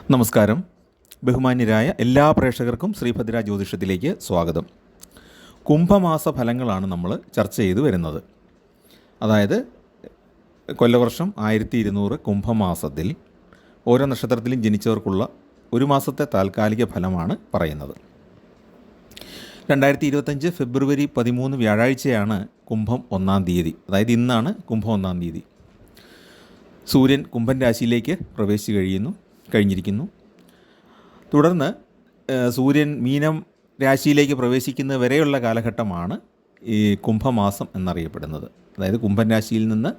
നമസ്കാരം. ബഹുമാന്യരായ എല്ലാ പ്രേക്ഷകർക്കും ശ്രീഭദ്ര ജ്യോതിഷത്തിലേക്ക് സ്വാഗതം. കുംഭമാസ ഫലങ്ങളാണ് നമ്മൾ ചർച്ച ചെയ്തു വരുന്നത്. അതായത് കൊല്ലവർഷം 1200 കുംഭമാസത്തിൽ ഓരോ നക്ഷത്രത്തിലും ജനിച്ചവർക്കുള്ള ഒരു മാസത്തെ താൽക്കാലിക ഫലമാണ് പറയുന്നത്. 2025 ഫെബ്രുവരി 13 വ്യാഴാഴ്ചയാണ് കുംഭം 1-ാം തീയതി. അതായത് ഇന്നാണ് കുംഭം 1-ാം തീയതി. സൂര്യൻ കുംഭൻ രാശിയിലേക്ക് പ്രവേശിച്ചു കഴിഞ്ഞിരിക്കുന്നു. തുടർന്ന് സൂര്യൻ മീനം രാശിയിലേക്ക് പ്രവേശിക്കുന്ന വരെയുള്ള കാലഘട്ടമാണ് ഈ കുംഭമാസം എന്നറിയപ്പെടുന്നത്. അതായത് കുംഭൻ രാശിയിൽ നിന്ന്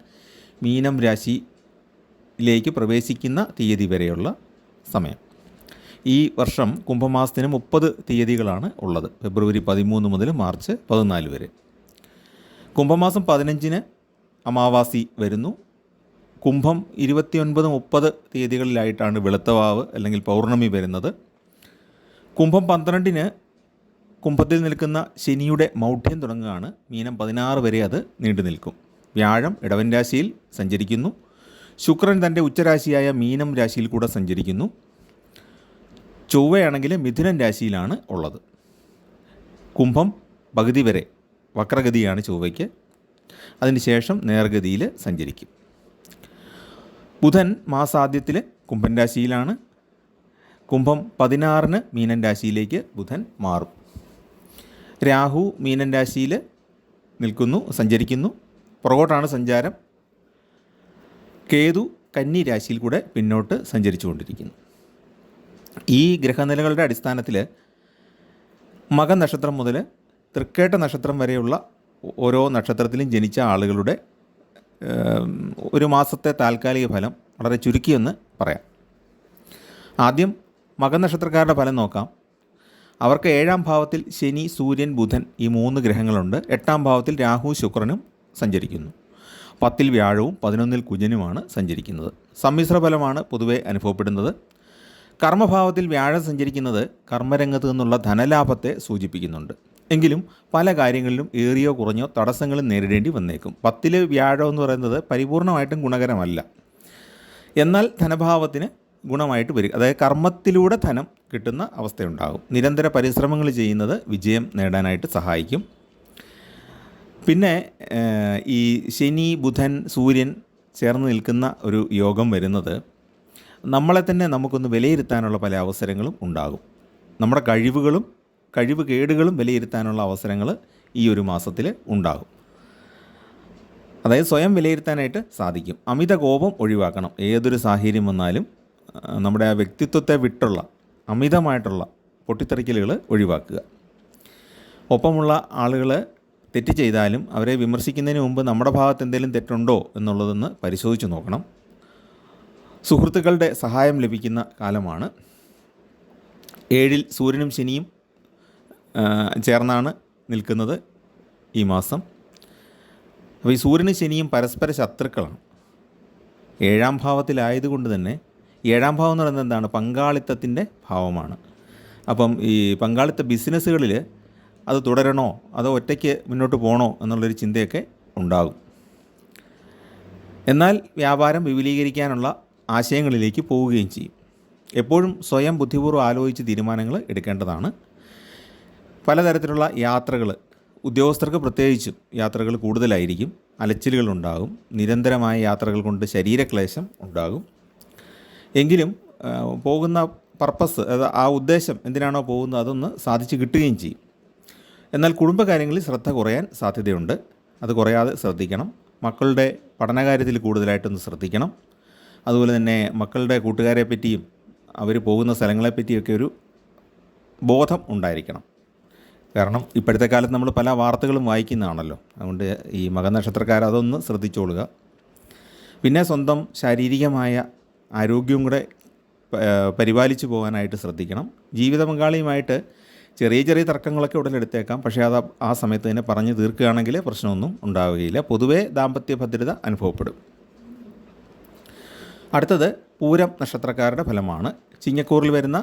മീനം രാശിയിലേക്ക് പ്രവേശിക്കുന്ന തീയതി വരെയുള്ള സമയം. ഈ വർഷം കുംഭമാസത്തിന് 30 തീയതികളാണ് ഉള്ളത്. ഫെബ്രുവരി 13 മുതൽ മാർച്ച് 14 വരെ. കുംഭമാസം 15 അമാവാസി വരുന്നു. കുംഭം 29-30 തീയതികളിലായിട്ടാണ് വെളുത്തവാവ് അല്ലെങ്കിൽ പൗർണമി വരുന്നത്. കുംഭം 12 കുംഭത്തിൽ നിൽക്കുന്ന ശനിയുടെ മൗഢ്യം തുടങ്ങുകയാണ്. മീനം 16 വരെ അത് നീണ്ടു നിൽക്കും. വ്യാഴം ഇടവൻ രാശിയിൽ സഞ്ചരിക്കുന്നു. ശുക്രൻ തൻ്റെ ഉച്ചരാശിയായ മീനം രാശിയിൽ കൂടെ സഞ്ചരിക്കുന്നു. ചൊവ്വയാണെങ്കിൽ മിഥുനൻ രാശിയിലാണ് ഉള്ളത്. കുംഭം പകുതി വരെ വക്രഗതിയാണ് ചൊവ്വയ്ക്ക്. അതിനുശേഷം നേർഗതിയിൽ സഞ്ചരിക്കും. ബുധൻ മാസാദ്യത്തിൽ കുംഭൻ രാശിയിലാണ്. കുംഭം 16 മീനൻ രാശിയിലേക്ക് ബുധൻ മാറും. രാഹു മീനൻ രാശിയിൽ സഞ്ചരിക്കുന്നു. പുറകോട്ടാണ് സഞ്ചാരം. കേതു കന്നി രാശിയിൽ കൂടെ പിന്നോട്ട് സഞ്ചരിച്ചു കൊണ്ടിരിക്കുന്നു. ഈ ഗ്രഹനിലകളുടെ അടിസ്ഥാനത്തിൽ മക നക്ഷത്രം മുതൽ തൃക്കേട്ട നക്ഷത്രം വരെയുള്ള ഓരോ നക്ഷത്രത്തിലും ജനിച്ച ആളുകളുടെ ഒരു മാസത്തെ താൽക്കാലിക ഫലം വളരെ ചുരുക്കിയെന്ന് പറയാം. ആദ്യം മകനക്ഷത്രക്കാരുടെ ഫലം നോക്കാം. അവർക്ക് 7-ാം ഭാവത്തിൽ ശനി, സൂര്യൻ, ബുധൻ ഈ 3 ഗ്രഹങ്ങളുണ്ട്. 8-ാം ഭാവത്തിൽ രാഹു, ശുക്രനും സഞ്ചരിക്കുന്നു. 10-ൽ വ്യാഴവും 11-ൽ കുജനുമാണ് സഞ്ചരിക്കുന്നത്. സമ്മിശ്ര ഫലമാണ് പൊതുവെ അനുഭവപ്പെടുന്നത്. കർമ്മഭാവത്തിൽ വ്യാഴം സഞ്ചരിക്കുന്നത് കർമ്മരംഗത്ത് നിന്നുള്ള ധനലാഭത്തെ സൂചിപ്പിക്കുന്നുണ്ട്. എങ്കിലും പല കാര്യങ്ങളിലും ഏറിയോ കുറഞ്ഞോ തടസ്സങ്ങളും നേരിടേണ്ടി വന്നേക്കും. 10-ൽ വ്യാഴം എന്ന് പറയുന്നത് പരിപൂർണമായിട്ടും ഗുണകരമല്ല. എന്നാൽ ധനഭാവത്തിന് ഗുണമായിട്ട് വരും. അതായത് കർമ്മത്തിലൂടെ ധനം കിട്ടുന്ന അവസ്ഥയുണ്ടാകും. നിരന്തര പരിശ്രമങ്ങൾ ചെയ്യുന്നത് വിജയം നേടാനായിട്ട് സഹായിക്കും. പിന്നെ ഈ ശനി, ബുധൻ, സൂര്യൻ ചേർന്ന് നിൽക്കുന്ന ഒരു യോഗം വരുന്നത് നമ്മളെ തന്നെ നമുക്കൊന്ന് വിലയിരുത്താനുള്ള പല അവസരങ്ങളും ഉണ്ടാകും. നമ്മുടെ കഴിവ് കേടുകളും വിലയിരുത്താനുള്ള അവസരങ്ങൾ ഈ ഒരു മാസത്തിൽ ഉണ്ടാകും. അതായത് സ്വയം വിലയിരുത്താനായിട്ട് സാധിക്കും. അമിത കോപം ഒഴിവാക്കണം. ഏതൊരു സാഹചര്യം വന്നാലും നമ്മുടെ ആ വ്യക്തിത്വത്തെ വിട്ടുള്ള അമിതമായിട്ടുള്ള പൊട്ടിത്തെറിക്കലുകൾ ഒഴിവാക്കുക. ഒപ്പമുള്ള ആളുകൾ തെറ്റ് ചെയ്താലും അവരെ വിമർശിക്കുന്നതിന് മുമ്പ് നമ്മുടെ ഭാഗത്ത് എന്തെങ്കിലും തെറ്റുണ്ടോ എന്നുള്ളതെന്ന് പരിശോധിച്ച് നോക്കണം. സുഹൃത്തുക്കളുടെ സഹായം ലഭിക്കുന്ന കാലമാണ്. 7-ൽ സൂര്യനും ശനിയും ചേർന്നാണ് നിൽക്കുന്നത് ഈ മാസം. അപ്പോൾ ഈ സൂര്യനും ശനിയും പരസ്പര ശത്രുക്കളാണ്. 7-ാം ഭാവത്തിലായതുകൊണ്ട് തന്നെ 7-ാം ഭാവം എന്ന് പറയുന്നത് എന്താണ്? പങ്കാളിത്തത്തിൻ്റെ ഭാവമാണ്. അപ്പം ഈ പങ്കാളിത്ത ബിസിനസ്സുകളിൽ അത് തുടരണോ അതോ ഒറ്റയ്ക്ക് മുന്നോട്ട് പോകണോ എന്നുള്ളൊരു ചിന്തയൊക്കെ ഉണ്ടാകും. എന്നാൽ വ്യാപാരം വിപുലീകരിക്കാനുള്ള ആശയങ്ങളിലേക്ക് പോവുകയും ചെയ്യും. എപ്പോഴും സ്വയം ബുദ്ധിപൂർവ്വം ആലോചിച്ച് തീരുമാനങ്ങൾ എടുക്കേണ്ടതാണ്. പലതരത്തിലുള്ള യാത്രകൾ ഉദ്യോഗസ്ഥർക്ക് പ്രത്യേകിച്ചും യാത്രകൾ കൂടുതലായിരിക്കും. അലച്ചിലുകളുണ്ടാകും. നിരന്തരമായ യാത്രകൾ കൊണ്ട് ശരീരക്ലേശം ഉണ്ടാകും. എങ്കിലും പോകുന്ന പർപ്പസ്, ആ ഉദ്ദേശം എന്തിനാണോ പോകുന്നത് അതൊന്ന് സാധിച്ചു കിട്ടുകയും ചെയ്യും. എന്നാൽ കുടുംബകാര്യങ്ങളിൽ ശ്രദ്ധ കുറയാൻ സാധ്യതയുണ്ട്. അത് കുറയാതെ ശ്രദ്ധിക്കണം. മക്കളുടെ പഠനകാര്യത്തിൽ കൂടുതലായിട്ടൊന്ന് ശ്രദ്ധിക്കണം. അതുപോലെ തന്നെ മക്കളുടെ കൂട്ടുകാരെ പറ്റിയും അവർ പോകുന്ന സ്ഥലങ്ങളെപ്പറ്റിയൊക്കെ ഒരു ബോധം ഉണ്ടായിരിക്കണം. കാരണം ഇപ്പോഴത്തെ കാലത്ത് നമ്മൾ പല വാർത്തകളും വായിക്കുന്നതാണല്ലോ. അതുകൊണ്ട് ഈ മകനക്ഷത്രക്കാർ അതൊന്ന് ശ്രദ്ധിച്ചോളുക. പിന്നെ സ്വന്തം ശാരീരികമായ ആരോഗ്യവും കൂടെ പരിപാലിച്ചു പോകാനായിട്ട് ശ്രദ്ധിക്കണം. ജീവിത പങ്കാളിയുമായിട്ട് ചെറിയ ചെറിയ തർക്കങ്ങളൊക്കെ ഉടലെടുത്തേക്കാം. പക്ഷേ അത് ആ സമയത്ത് തന്നെ പറഞ്ഞു തീർക്കുകയാണെങ്കിൽ പ്രശ്നമൊന്നും ഉണ്ടാവുകയില്ല. പൊതുവേ ദാമ്പത്യ ഭദ്രത അനുഭവപ്പെടും. അടുത്തത് പൂരം നക്ഷത്രക്കാരുടെ ഫലമാണ്. ചിങ്ങക്കൂറിൽ വരുന്ന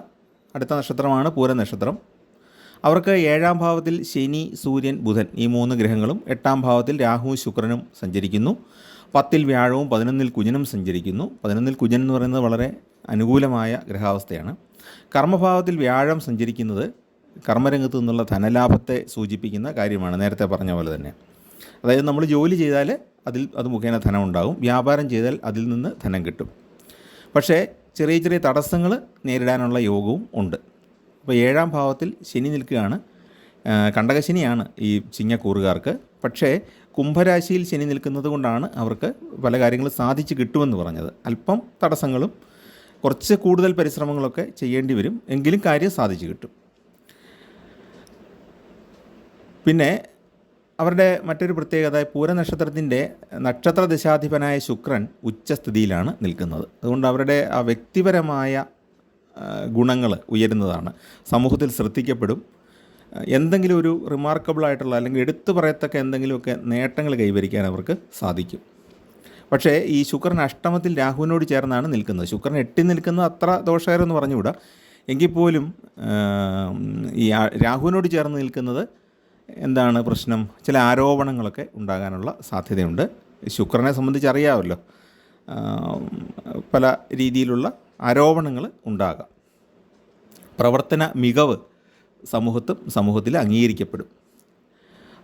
അടുത്ത നക്ഷത്രമാണ് പൂരം നക്ഷത്രം. അവർക്ക് 7-ാം ഭാവത്തിൽ ശനി, സൂര്യൻ, ബുധൻ ഈ 3 ഗ്രഹങ്ങളും 8-ാം ഭാവത്തിൽ രാഹുവും ശുക്രനും സഞ്ചരിക്കുന്നു. 10-ൽ വ്യാഴവും 11-ൽ കുജനും സഞ്ചരിക്കുന്നു. 11-ൽ കുജൻ എന്ന് പറയുന്നത് വളരെ അനുകൂലമായ ഗ്രഹാവസ്ഥയാണ്. കർമ്മഭാവത്തിൽ വ്യാഴം സഞ്ചരിക്കുന്നത് കർമ്മരംഗത്തു നിന്നുള്ള ധനലാഭത്തെ സൂചിപ്പിക്കുന്ന കാര്യമാണ്, നേരത്തെ പറഞ്ഞ പോലെ തന്നെ. അതായത് നമ്മൾ ജോലി ചെയ്താൽ അത് മുഖേന ധനം ഉണ്ടാകും, വ്യാപാരം ചെയ്താൽ അതിൽ നിന്ന് ധനം കിട്ടും. പക്ഷേ ചെറിയ ചെറിയ തടസ്സങ്ങൾ നേരിടാനുള്ള യോഗവും ഉണ്ട്. അപ്പോൾ 7ാം ഭാവത്തിൽ ശനി നിൽക്കുകയാണ്. കണ്ടകശനിയാണ് ഈ ചിങ്ങക്കൂറുകാർക്ക്. പക്ഷേ കുംഭരാശിയിൽ ശനി നിൽക്കുന്നത് കൊണ്ടാണ് അവർക്ക് പല കാര്യങ്ങളും സാധിച്ചു കിട്ടുമെന്ന് പറഞ്ഞത്. അല്പം തടസ്സങ്ങളും കുറച്ച് കൂടുതൽ പരിശ്രമങ്ങളൊക്കെ ചെയ്യേണ്ടി വരും, എങ്കിലും കാര്യം സാധിച്ചു കിട്ടും. പിന്നെ അവരുടെ മറ്റൊരു പ്രത്യേകത, പൂരനക്ഷത്രത്തിൻ്റെ നക്ഷത്ര ദശാധിപനായ ശുക്രൻ ഉച്ചസ്ഥിതിയിലാണ് നിൽക്കുന്നത്. അതുകൊണ്ട് അവരുടെ ആ വ്യക്തിപരമായ ഗുണങ്ങൾ ഉയരുന്നതാണ്, സമൂഹത്തിൽ ശ്രദ്ധിക്കപ്പെടും. എന്തെങ്കിലും ഒരു റിമാർക്കബിളായിട്ടുള്ള അല്ലെങ്കിൽ എടുത്തു പറയത്തക്ക എന്തെങ്കിലുമൊക്കെ നേട്ടങ്ങൾ കൈവരിക്കാൻ അവർക്ക് സാധിക്കും. പക്ഷേ ഈ ശുക്രൻ അഷ്ടമത്തിൽ രാഹുവിനോട് ചേർന്നാണ് നിൽക്കുന്നത്. ശുക്രൻ 8 നിൽക്കുന്നത് അത്ര ദോഷകരമെന്ന് പറഞ്ഞുകൂടാ, എങ്കിൽ പോലും ഈ രാഹുവിനോട് ചേർന്ന് നിൽക്കുന്നത് എന്താണ് പ്രശ്നം? ചില ആരോപണങ്ങളൊക്കെ ഉണ്ടാകാനുള്ള സാധ്യതയുണ്ട്. ശുക്രനെ സംബന്ധിച്ച് അറിയാമല്ലോ, പല രീതിയിലുള്ള ആരോപണങ്ങൾ ഉണ്ടാകാം. പ്രവർത്തന മികവ് സമൂഹത്തിൽ അംഗീകരിക്കപ്പെടും.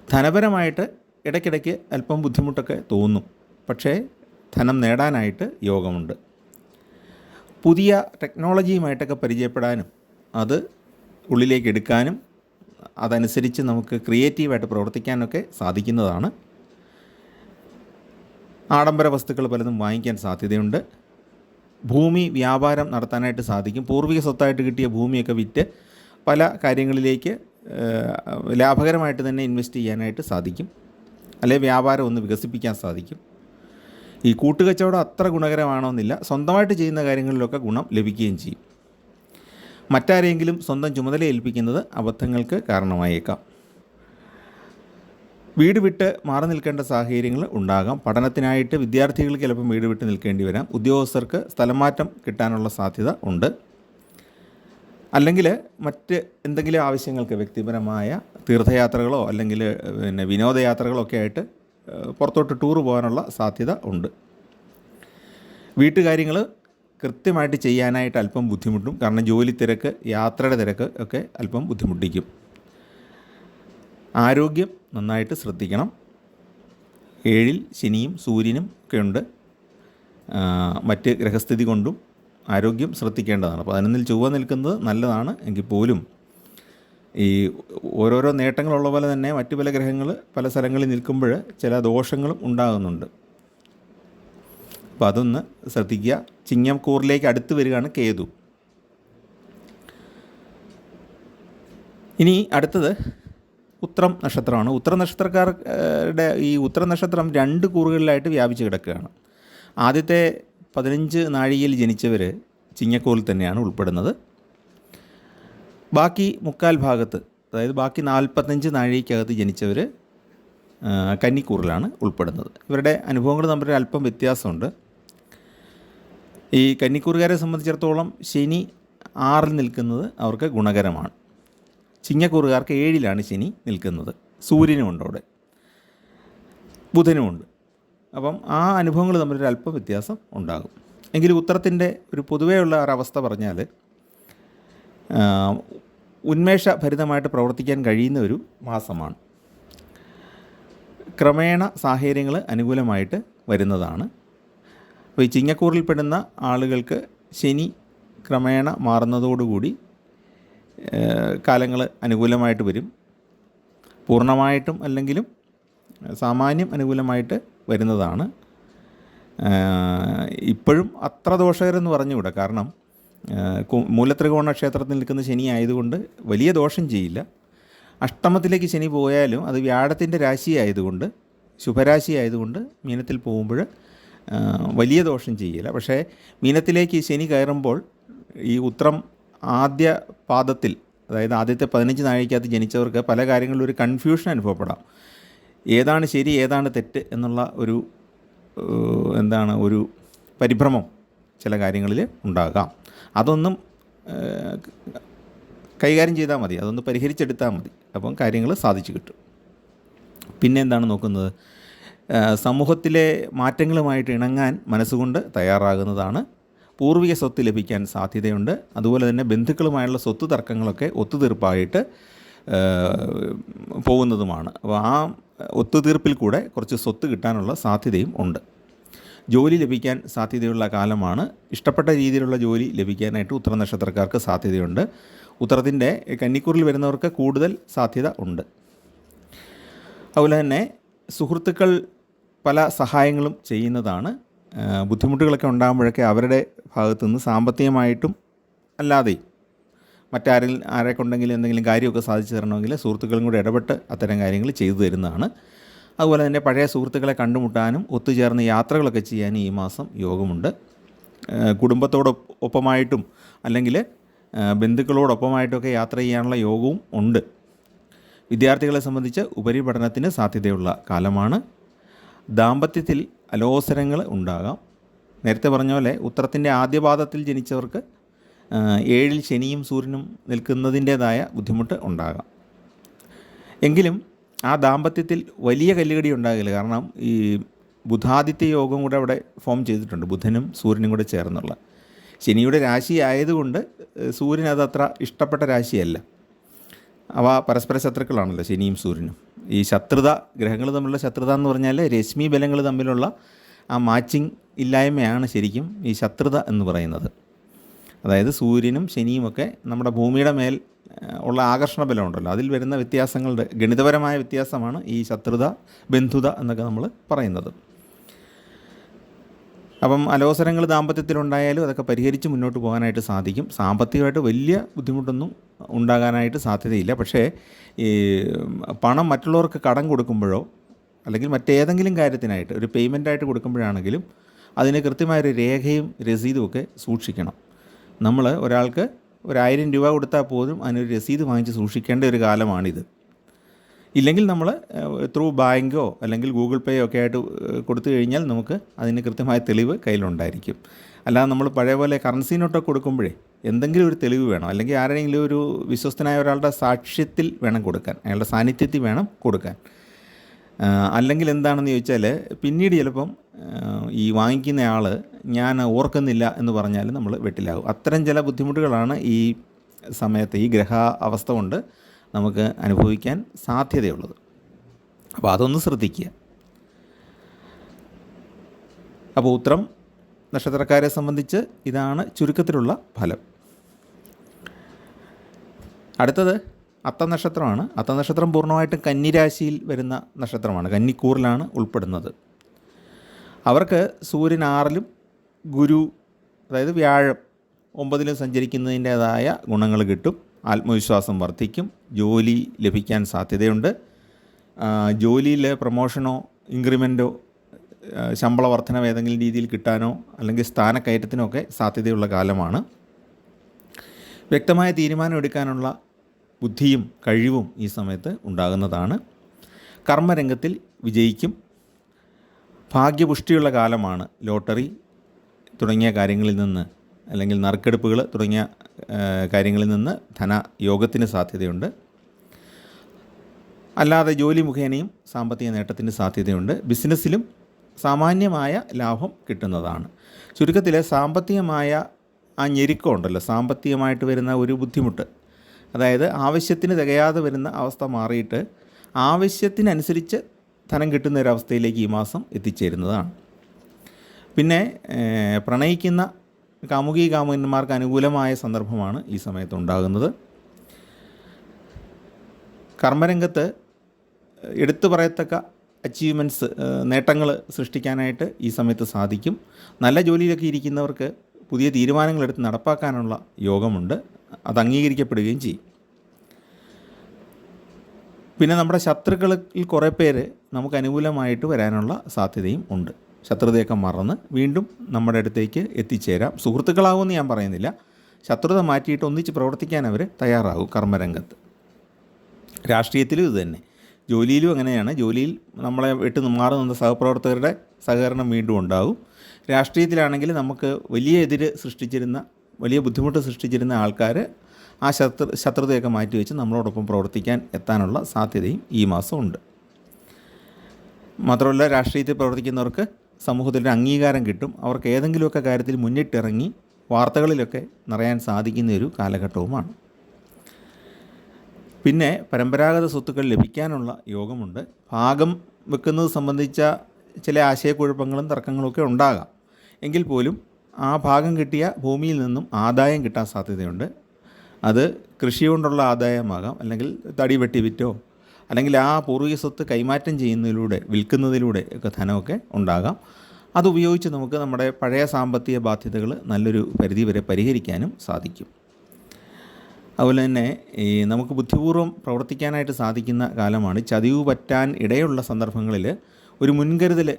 ധനപരമായിട്ട് ഇടയ്ക്കിടയ്ക്ക് അല്പം ബുദ്ധിമുട്ടൊക്കെ തോന്നും, പക്ഷേ ധനം നേടാനായിട്ട് യോഗമുണ്ട്. പുതിയ ടെക്നോളജിയുമായിട്ടൊക്കെ പരിചയപ്പെടാനും അത് ഉള്ളിലേക്ക് എടുക്കാനും അതനുസരിച്ച് നമുക്ക് ക്രിയേറ്റീവായിട്ട് പ്രവർത്തിക്കാനൊക്കെ സാധിക്കുന്നതാണ്. ആഡംബര വസ്തുക്കൾ പലതും വാങ്ങിക്കാൻ സാധ്യതയുണ്ട്. ഭൂമി വ്യാപാരം നടത്താനായിട്ട് സാധിക്കും. പൂർവിക സ്വത്തായിട്ട് കിട്ടിയ ഭൂമിയൊക്കെ വിറ്റ് പല കാര്യങ്ങളിലേക്ക് ലാഭകരമായിട്ട് തന്നെ ഇൻവെസ്റ്റ് ചെയ്യാനായിട്ട് സാധിക്കും, അല്ലെങ്കിൽ വ്യാപാരം ഒന്ന് വികസിപ്പിക്കാൻ സാധിക്കും. ഈ കൂട്ടുകച്ചവടം അത്ര ഗുണകരമാണമെന്നില്ല, സ്വന്തമായിട്ട് ചെയ്യുന്ന കാര്യങ്ങളിലൊക്കെ ഗുണം ലഭിക്കുകയും ചെയ്യും. മറ്റാരെങ്കിലും സ്വന്തം ചുമതല ഏൽപ്പിക്കുന്നത് അബദ്ധങ്ങൾക്ക് കാരണമായേക്കാം. വീട് വിട്ട് മാറി നിൽക്കേണ്ട സാഹചര്യങ്ങൾ ഉണ്ടാകാം. പഠനത്തിനായിട്ട് വിദ്യാർത്ഥികൾക്ക് ചിലപ്പോൾ വീട് വിട്ട് നിൽക്കേണ്ടി വരാം. ഉദ്യോഗസ്ഥർക്ക് സ്ഥലം മാറ്റം കിട്ടാനുള്ള സാധ്യത ഉണ്ട്. അല്ലെങ്കിൽ മറ്റ് എന്തെങ്കിലും ആവശ്യങ്ങൾക്ക് വ്യക്തിപരമായ തീർത്ഥയാത്രകളോ അല്ലെങ്കിൽ വിനോദയാത്രകളോ ഒക്കെ ആയിട്ട് പുറത്തോട്ട് ടൂർ പോകാനുള്ള സാധ്യത ഉണ്ട്. വീട്ടുകാര്യങ്ങൾ കൃത്യമായിട്ട് ചെയ്യാനായിട്ട് അല്പം ബുദ്ധിമുട്ടും, കാരണം ജോലി തിരക്ക്, യാത്രയുടെ തിരക്ക് ഒക്കെ അല്പം ബുദ്ധിമുട്ടിക്കും. ആരോഗ്യം നന്നായിട്ട് ശ്രദ്ധിക്കണം. 7-ൽ ശനിയും സൂര്യനും ഒക്കെ ഉണ്ട്. മറ്റ് ഗ്രഹസ്ഥിതി കൊണ്ടും ആരോഗ്യം ശ്രദ്ധിക്കേണ്ടതാണ്. 11-ൽ ചൊവ്വ നിൽക്കുന്നത് നല്ലതാണ്, എങ്കിൽ പോലും ഈ ഓരോരോ നേട്ടങ്ങളുള്ള പോലെ തന്നെ മറ്റു പല ഗ്രഹങ്ങൾ പല സ്ഥലങ്ങളിൽ നിൽക്കുമ്പോൾ ചില ദോഷങ്ങളും ഉണ്ടാകുന്നുണ്ട്. അപ്പോൾ അതൊന്ന് ശ്രദ്ധിക്കുക. ചിങ്ങക്കൂറിലേക്ക് അടുത്ത് വരികയാണ് കേതു. ഇനി അടുത്തത് ഉത്രം നക്ഷത്രമാണ്. ഉത്രം നക്ഷത്രക്കാരുടെ ഈ ഉത്രം നക്ഷത്രം 2 കൂറുകളിലായിട്ട് വ്യാപിച്ച് കിടക്കുകയാണ്. ആദ്യത്തെ 15 നാഴികയിൽ ജനിച്ചവർ ചിങ്ങക്കൂറിൽ തന്നെയാണ് ഉൾപ്പെടുന്നത്. ബാക്കി 3/4 ഭാഗത്ത്, അതായത് ബാക്കി 45 നാഴികയ്ക്കകത്ത് ജനിച്ചവർ കന്നിക്കൂറിലാണ് ഉൾപ്പെടുന്നത്. ഇവരുടെ അനുഭവങ്ങൾ തമ്മിൽ അല്പം വ്യത്യാസമുണ്ട്. ഈ കന്നിക്കൂറുകാരെ സംബന്ധിച്ചിടത്തോളം ശനി 6-ൽ നിൽക്കുന്നത് അവർക്ക് ഗുണകരമാണ്. ചിങ്ങക്കൂറുകാർക്ക് 7-ലാണ് ശനി നിൽക്കുന്നത്. സൂര്യനുമുണ്ട് അവിടെ, ബുധനുമുണ്ട്. അപ്പം ആ അനുഭവങ്ങൾ തമ്മിലൊരു അല്പം വ്യത്യാസം ഉണ്ടാകും. എങ്കിലും ഉത്തരത്തിൻ്റെ ഒരു പൊതുവെയുള്ള ഒരവസ്ഥ പറഞ്ഞാൽ ഉന്മേഷഭരിതമായിട്ട് പ്രവർത്തിക്കാൻ കഴിയുന്ന ഒരു മാസമാണ്. ക്രമേണ സാഹചര്യങ്ങൾ അനുകൂലമായിട്ട് വരുന്നതാണ്. അപ്പോൾ ഈ ചിങ്ങക്കൂറിൽപ്പെടുന്ന ആളുകൾക്ക് ശനി ക്രമേണ മാറുന്നതോടുകൂടി കാലങ്ങൾ അനുകൂലമായിട്ട് വരും. പൂർണ്ണമായിട്ടും അല്ലെങ്കിലും സാമാന്യം അനുകൂലമായിട്ട് വരുന്നതാണ്. ഇപ്പോഴും അത്ര ദോഷകരെന്ന് പറഞ്ഞുകൂടാ, കാരണം മൂലത്രികോണ ക്ഷേത്രത്തിൽ നിൽക്കുന്ന ശനി ആയതുകൊണ്ട് വലിയ ദോഷം ചെയ്യില്ല. അഷ്ടമത്തിലേക്ക് ശനി പോയാലും അത് വ്യാഴത്തിൻ്റെ രാശി ആയതുകൊണ്ട്, ശുഭരാശി ആയതുകൊണ്ട് മീനത്തിൽ പോകുമ്പോൾ വലിയ ദോഷം ചെയ്യില്ല. പക്ഷേ മീനത്തിലേക്ക് ശനി കയറുമ്പോൾ ഈ ഉത്രം ആദ്യ പാദത്തിൽ, അതായത് ആദ്യത്തെ 15 നാഴികയ്ക്കകത്ത് ജനിച്ചവർക്ക് പല കാര്യങ്ങളിലും ഒരു കൺഫ്യൂഷൻ അനുഭവപ്പെടാം. ഏതാണ് ശരി ഏതാണ് തെറ്റ് എന്നുള്ള ഒരു ഒരു പരിഭ്രമം ചില കാര്യങ്ങളിൽ ഉണ്ടാകാം. അതൊന്നും കൈകാര്യം ചെയ്താൽ മതി, അതൊന്ന് പരിഹരിച്ചെടുത്താൽ മതി. അപ്പം കാര്യങ്ങൾ സാധിച്ചു കിട്ടും. പിന്നെ എന്താണ് നോക്കുന്നത്? സമൂഹത്തിലെ മാറ്റങ്ങളുമായിട്ട് ഇണങ്ങാൻ മനസ്സുകൊണ്ട് തയ്യാറാകുന്നതാണ്. പൂർവിക സ്വത്ത് ലഭിക്കാൻ സാധ്യതയുണ്ട്. അതുപോലെ തന്നെ ബന്ധുക്കളുമായുള്ള സ്വത്ത് തർക്കങ്ങളൊക്കെ ഒത്തുതീർപ്പായിട്ട് പോകുന്നതുമാണ്. അപ്പോൾ ആ ഒത്തുതീർപ്പിൽ കൂടെ കുറച്ച് സ്വത്ത് കിട്ടാനുള്ള സാധ്യതയും ഉണ്ട്. ജോലി ലഭിക്കാൻ സാധ്യതയുള്ള കാലമാണ്. ഇഷ്ടപ്പെട്ട രീതിയിലുള്ള ജോലി ലഭിക്കാനായിട്ട് ഉത്തര നക്ഷത്രക്കാർക്ക് സാധ്യതയുണ്ട്. ഉത്തരത്തിൻ്റെ കന്നിക്കൂറിൽ വരുന്നവർക്ക് കൂടുതൽ സാധ്യത ഉണ്ട്. അതുപോലെ തന്നെ സുഹൃത്തുക്കൾ പല സഹായങ്ങളും ചെയ്യുന്നതാണ്. ബുദ്ധിമുട്ടുകളൊക്കെ ഉണ്ടാകുമ്പോഴൊക്കെ അവരുടെ ഭാഗത്തു നിന്ന് സാമ്പത്തികമായിട്ടും അല്ലാതെയും ആരെ കൊണ്ടെങ്കിലും എന്തെങ്കിലും കാര്യമൊക്കെ സാധിച്ചു തരണമെങ്കിൽ സുഹൃത്തുക്കളും കൂടെ ഇടപെട്ട് അത്തരം കാര്യങ്ങൾ ചെയ്തു തരുന്നതാണ്. അതുപോലെ തന്നെ പഴയ സുഹൃത്തുക്കളെ കണ്ടുമുട്ടാനും ഒത്തുചേർന്ന് യാത്രകളൊക്കെ ചെയ്യാനും ഈ മാസം യോഗമുണ്ട്. കുടുംബത്തോടൊപ്പമായിട്ടും അല്ലെങ്കിൽ ബന്ധുക്കളോടൊപ്പമായിട്ടൊക്കെ യാത്ര ചെയ്യാനുള്ള യോഗവും ഉണ്ട്. വിദ്യാർത്ഥികളെ സംബന്ധിച്ച് ഉപരിപഠനത്തിന് സാധ്യതയുള്ള കാലമാണ്. ദാമ്പത്യത്തിൽ അലോസരങ്ങൾ ഉണ്ടാകാം. നേരത്തെ പറഞ്ഞ പോലെ ഉത്തരത്തിൻ്റെ ആദ്യ പാദത്തിൽ ജനിച്ചവർക്ക് 7-ൽ ശനിയും സൂര്യനും നിൽക്കുന്നതിൻ്റേതായ ബുദ്ധിമുട്ട് ഉണ്ടാകാം. എങ്കിലും ആ ദാമ്പത്യത്തിൽ വലിയ കല്ലുകടി ഉണ്ടാകില്ല. കാരണം ഈ ബുധാദിത്യ യോഗം കൂടെ അവിടെ ഫോം ചെയ്തിട്ടുണ്ട്, ബുധനും സൂര്യനും കൂടെ ചേർന്നുള്ള. ശനിയുടെ രാശി ആയതുകൊണ്ട് സൂര്യൻ അതത്ര ഇഷ്ടപ്പെട്ട രാശിയല്ല. അവ പരസ്പര ശത്രുക്കളാണല്ലോ ശനിയും സൂര്യനും. ഈ ശത്രുത, ഗ്രഹങ്ങൾ തമ്മിലുള്ള ശത്രുത എന്ന് പറഞ്ഞാൽ രശ്മി ബലങ്ങൾ തമ്മിലുള്ള ആ മാച്ചിങ് ഇല്ലായ്മയാണ് ശരിക്കും ഈ ശത്രുത എന്ന് പറയുന്നത്. അതായത് സൂര്യനും ശനിയുമൊക്കെ നമ്മുടെ ഭൂമിയുടെ മേൽ ഉള്ള ആകർഷണ ബലമുണ്ടല്ലോ, അതിൽ വരുന്ന വ്യത്യാസങ്ങളുടെ ഗണിതപരമായ വ്യത്യാസമാണ് ഈ ശത്രുത, ബന്ധുത എന്നൊക്കെ നമ്മൾ പറയുന്നത്. അപ്പം അലോസരങ്ങൾ ദാമ്പത്യത്തിലുണ്ടായാലും അതൊക്കെ പരിഹരിച്ച് മുന്നോട്ട് പോകാനായിട്ട് സാധിക്കും. സാമ്പത്തികമായിട്ട് വലിയ ബുദ്ധിമുട്ടൊന്നും ഉണ്ടാകാനായിട്ട് സാധ്യതയില്ല. പക്ഷേ ഈ പണം മറ്റുള്ളവർക്ക് കടം കൊടുക്കുമ്പോഴോ അല്ലെങ്കിൽ മറ്റേതെങ്കിലും കാര്യത്തിനായിട്ട് ഒരു പേയ്മെൻറ്റായിട്ട് കൊടുക്കുമ്പോഴാണെങ്കിലും അതിന് കൃത്യമായൊരു രേഖയും രസീതും ഒക്കെ സൂക്ഷിക്കണം. നമ്മൾ ഒരാൾക്ക് 1000 രൂപ കൊടുത്താൽ പോലും അതിനൊരു രസീത് വാങ്ങിച്ച് സൂക്ഷിക്കേണ്ട ഒരു കാലമാണിത്. ഇല്ലെങ്കിൽ നമ്മൾ ത്രൂ ബാങ്കോ അല്ലെങ്കിൽ ഗൂഗിൾ പേയോ ഒക്കെ ആയിട്ട് കൊടുത്തു കഴിഞ്ഞാൽ നമുക്ക് അതിന് കൃത്യമായ തെളിവ് കയ്യിലുണ്ടായിരിക്കും. അല്ലാതെ നമ്മൾ പഴയ പോലെ കറൻസി നോട്ടൊക്കെ കൊടുക്കുമ്പോഴേ എന്തെങ്കിലും ഒരു തെളിവ് വേണം. അല്ലെങ്കിൽ ആരെങ്കിലും ഒരു വിശ്വസ്തനായ ഒരാളുടെ സാക്ഷ്യത്തിൽ വേണം കൊടുക്കാൻ, അയാളുടെ സാന്നിധ്യത്തിൽ വേണം കൊടുക്കാൻ. അല്ലെങ്കിൽ എന്താണെന്ന് ചോദിച്ചാൽ പിന്നീട് ചിലപ്പം ഈ വാങ്ങിക്കുന്ന ആൾ ഞാൻ ഓർക്കുന്നില്ല എന്ന് പറഞ്ഞാൽ നമ്മൾ വെട്ടിലാകും. അത്തരം ചില ബുദ്ധിമുട്ടുകളാണ് ഈ സമയത്ത് ഈ ഗ്രഹ അവസ്ഥ കൊണ്ട് നമുക്ക് അനുഭവിക്കാൻ സാധ്യതയുള്ളത്. അപ്പോൾ അതൊന്ന് ശ്രദ്ധിക്കുക. അപ്പോൾ ഉത്തരം നക്ഷത്രക്കാരെ സംബന്ധിച്ച് ഇതാണ് ചുരുക്കത്തിലുള്ള ഫലം. അടുത്തത് അത്തനക്ഷത്രമാണ്. അത്തനക്ഷത്രം പൂർണ്ണമായിട്ടും കന്നിരാശിയിൽ വരുന്ന നക്ഷത്രമാണ്, കന്നിക്കൂറിലാണ് ഉൾപ്പെടുന്നത്. അവർക്ക് സൂര്യൻ 6-ലും ഗുരു അതായത് വ്യാഴം 9-ലും സഞ്ചരിക്കുന്നതിൻ്റേതായ ഗുണങ്ങൾ കിട്ടും. ആത്മവിശ്വാസം വർദ്ധിക്കും. ജോലി ലഭിക്കാൻ സാധ്യതയുണ്ട്. ജോലിയിൽ പ്രൊമോഷനോ ഇൻക്രിമെൻറ്റോ ശമ്പള വർധനവ് ഏതെങ്കിലും രീതിയിൽ കിട്ടാനോ അല്ലെങ്കിൽ സ്ഥാനക്കയറ്റത്തിനോ ഒക്കെ സാധ്യതയുള്ള കാലമാണ്. വ്യക്തമായ തീരുമാനം എടുക്കാനുള്ള ബുദ്ധിയും കഴിവും ഈ സമയത്ത് ഉണ്ടാകുന്നതാണ്. കർമ്മരംഗത്തിൽ വിജയിക്കും. ഭാഗ്യപുഷ്ടിയുള്ള കാലമാണ്. ലോട്ടറി തുടങ്ങിയ കാര്യങ്ങളിൽ നിന്ന് അല്ലെങ്കിൽ നറുക്കെടുപ്പുകൾ തുടങ്ങിയ കാര്യങ്ങളിൽ നിന്ന് ധനയോഗത്തിന് സാധ്യതയുണ്ട്. അല്ലാതെ ജോലി മുഖേനയും സാമ്പത്തിക നേട്ടത്തിന് സാധ്യതയുണ്ട്. ബിസിനസ്സിലും സാമാന്യമായ ലാഭം കിട്ടുന്നതാണ്. ചുരുക്കത്തിൽ സാമ്പത്തികമായ ആ ഞെരുക്കമുണ്ടല്ലോ, സാമ്പത്തികമായിട്ട് വരുന്ന ഒരു ബുദ്ധിമുട്ട്, അതായത് ആവശ്യത്തിന് തികയാതെ വരുന്ന അവസ്ഥ മാറിയിട്ട് ആവശ്യത്തിനനുസരിച്ച് ധനം കിട്ടുന്ന ഒരവസ്ഥയിലേക്ക് ഈ മാസം എത്തിച്ചേരുന്നതാണ്. പിന്നെ പ്രണയിക്കുന്ന കാമുകി കാമുകന്മാർക്ക് അനുകൂലമായ സന്ദർഭമാണ് ഈ സമയത്ത് ഉണ്ടാകുന്നത്. കർമ്മരംഗത്ത് എടുത്തു പറയത്തക്ക അച്ചീവ്മെൻറ്റ്സ്, നേട്ടങ്ങൾ സൃഷ്ടിക്കാനായിട്ട് ഈ സമയത്ത് സാധിക്കും. നല്ല ജോലിയിലൊക്കെ ഇരിക്കുന്നവർക്ക് പുതിയ തീരുമാനങ്ങളെടുത്ത് നടപ്പാക്കാനുള്ള യോഗമുണ്ട്. അത് അംഗീകരിക്കപ്പെടുകയും ചെയ്യും. പിന്നെ നമ്മുടെ ശത്രുക്കളിൽ കുറേ പേര് നമുക്ക് അനുകൂലമായിട്ട് വരാനുള്ള സാധ്യതയും ഉണ്ട്. ശത്രുതയൊക്കെ മറന്ന് വീണ്ടും നമ്മുടെ അടുത്തേക്ക് എത്തിച്ചേരാം. സുഹൃത്തുക്കളാകുമെന്ന് ഞാൻ പറയുന്നില്ല, ശത്രുത മാറ്റിയിട്ട് ഒന്നിച്ച് പ്രവർത്തിക്കാൻ അവർ തയ്യാറാകും. കർമ്മരംഗത്ത്, രാഷ്ട്രീയത്തിലും ഇത് തന്നെ, ജോലിയിലും അങ്ങനെയാണ്. ജോലിയിൽ നമ്മളെ വിട്ട് മാറി നിന്ന സഹപ്രവർത്തകരുടെ സഹകരണം വീണ്ടും ഉണ്ടാകും. രാഷ്ട്രീയത്തിലാണെങ്കിൽ നമുക്ക് വലിയ എതിര് സൃഷ്ടിച്ചിരുന്ന, വലിയ ബുദ്ധിമുട്ട് സൃഷ്ടിച്ചിരുന്ന ആൾക്കാർ ആ ശത്രുതയൊക്കെ മാറ്റിവെച്ച് നമ്മളോടൊപ്പം പ്രവർത്തിക്കാൻ എത്താനുള്ള സാധ്യതയും ഈ മാസം ഉണ്ട്. മാത്രമല്ല രാഷ്ട്രീയത്തിൽ പ്രവർത്തിക്കുന്നവർക്ക് സമൂഹത്തിലൊരു അംഗീകാരം കിട്ടും. അവർക്ക് ഏതെങ്കിലുമൊക്കെ കാര്യത്തിൽ മുന്നിട്ടിറങ്ങി വാർത്തകളിലൊക്കെ നിറയാൻ സാധിക്കുന്ന ഒരു കാലഘട്ടവുമാണ്. പിന്നെ പരമ്പരാഗത സ്വത്തുക്കൾ ലഭിക്കാനുള്ള യോഗമുണ്ട്. ഭാഗം വെക്കുന്നത് സംബന്ധിച്ച ചില ആശയക്കുഴപ്പങ്ങളും തർക്കങ്ങളുമൊക്കെ ഉണ്ടാകാം. എങ്കിൽ പോലും ആ ഭാഗം കിട്ടിയ ഭൂമിയിൽ നിന്നും ആദായം കിട്ടാൻ സാധ്യതയുണ്ട്. അത് കൃഷി കൊണ്ടുള്ള ആദായമാകാം, അല്ലെങ്കിൽ തടി വെട്ടി വിറ്റോ, അല്ലെങ്കിൽ ആ പൂർവിക സ്വത്ത് കൈമാറ്റം ചെയ്യുന്നതിലൂടെ, വിൽക്കുന്നതിലൂടെ ഒക്കെ ധനമൊക്കെ ഉണ്ടാകാം. അതുപയോഗിച്ച് നമുക്ക് നമ്മുടെ പഴയ സാമ്പത്തിക ബാധ്യതകൾ നല്ലൊരു പരിധി വരെ പരിഹരിക്കാനും സാധിക്കും. അതുപോലെ തന്നെ നമുക്ക് ബുദ്ധിപൂർവ്വം പ്രവർത്തിക്കാനായിട്ട് സാധിക്കുന്ന കാലമാണ്. ചതിവ് പറ്റാൻ ഇടയുള്ള സന്ദർഭങ്ങളിൽ ഒരു മുൻകരുതൽ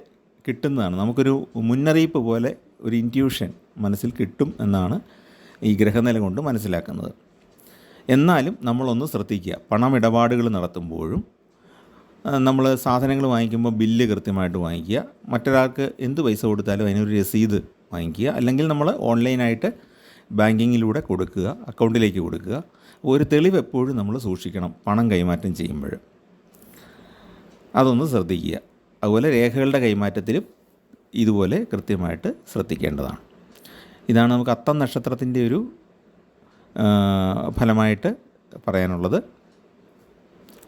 കിട്ടുന്നതാണ്. നമുക്കൊരു മുന്നറിയിപ്പ് പോലെ ഒരു ഇൻറ്റ്യൂഷൻ മനസ്സിൽ കിട്ടും എന്നാണ് ഈ ഗ്രഹനില കൊണ്ട് മനസ്സിലാക്കുന്നത്. എന്നാലും നമ്മളൊന്ന് ശ്രദ്ധിക്കുക. പണമിടപാടുകൾ നടത്തുമ്പോഴും നമ്മൾ സാധനങ്ങൾ വാങ്ങിക്കുമ്പോൾ ബില്ല് കൃത്യമായിട്ട് വാങ്ങിക്കുക. മറ്റൊരാൾക്ക് എന്ത് പൈസ കൊടുത്താലും അതിനൊരു രസീത് വാങ്ങിക്കുക. അല്ലെങ്കിൽ നമ്മൾ ഓൺലൈനായിട്ട് ബാങ്കിങ്ങിലൂടെ കൊടുക്കുക, അക്കൗണ്ടിലേക്ക് കൊടുക്കുക. ഒരു തെളിവ് എപ്പോഴും നമ്മൾ സൂക്ഷിക്കണം പണം കൈമാറ്റം ചെയ്യുമ്പോൾ. അതൊന്ന് ശ്രദ്ധിക്കുക. അതുപോലെ രേഖകളുടെ കൈമാറ്റത്തിലും ഇതുപോലെ കൃത്യമായിട്ട് ശ്രദ്ധിക്കേണ്ടതാണ്. ഇതാണ് നമുക്ക് അത്തം നക്ഷത്രത്തിൻ്റെ ഒരു ഫലമായിട്ട് പറയാനുള്ളത്.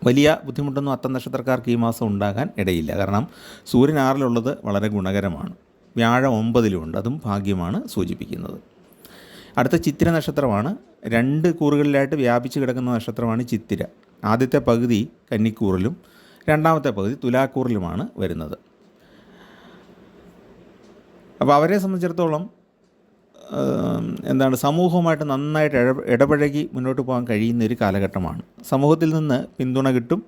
വലിയ ബുദ്ധിമുട്ടൊന്നും അത്തം നക്ഷത്രക്കാർക്ക് ഈ മാസം ഉണ്ടാകാൻ ഇടയില്ല. കാരണം സൂര്യൻ 6-ലുള്ളത് വളരെ ഗുണകരമാണ്. വ്യാഴം 9-ലുമുണ്ട്, അതും ഭാഗ്യമാണ് സൂചിപ്പിക്കുന്നത്. അടുത്ത ചിത്തിര നക്ഷത്രമാണ്. 2 കൂറുകളിലായിട്ട് വ്യാപിച്ച് കിടക്കുന്ന നക്ഷത്രമാണ് ചിത്തിര. ആദ്യത്തെ പകുതി കന്നിക്കൂറിലും രണ്ടാമത്തെ പകുതി തുലാക്കൂറിലുമാണ് വരുന്നത്. അപ്പോൾ അവരെ സംബന്ധിച്ചിടത്തോളം സമൂഹവുമായിട്ട് നന്നായിട്ട് ഇടപഴകി മുന്നോട്ട് പോകാൻ കഴിയുന്ന ഒരു കാലഘട്ടമാണ്. സമൂഹത്തിൽ നിന്ന് പിന്തുണ കിട്ടും.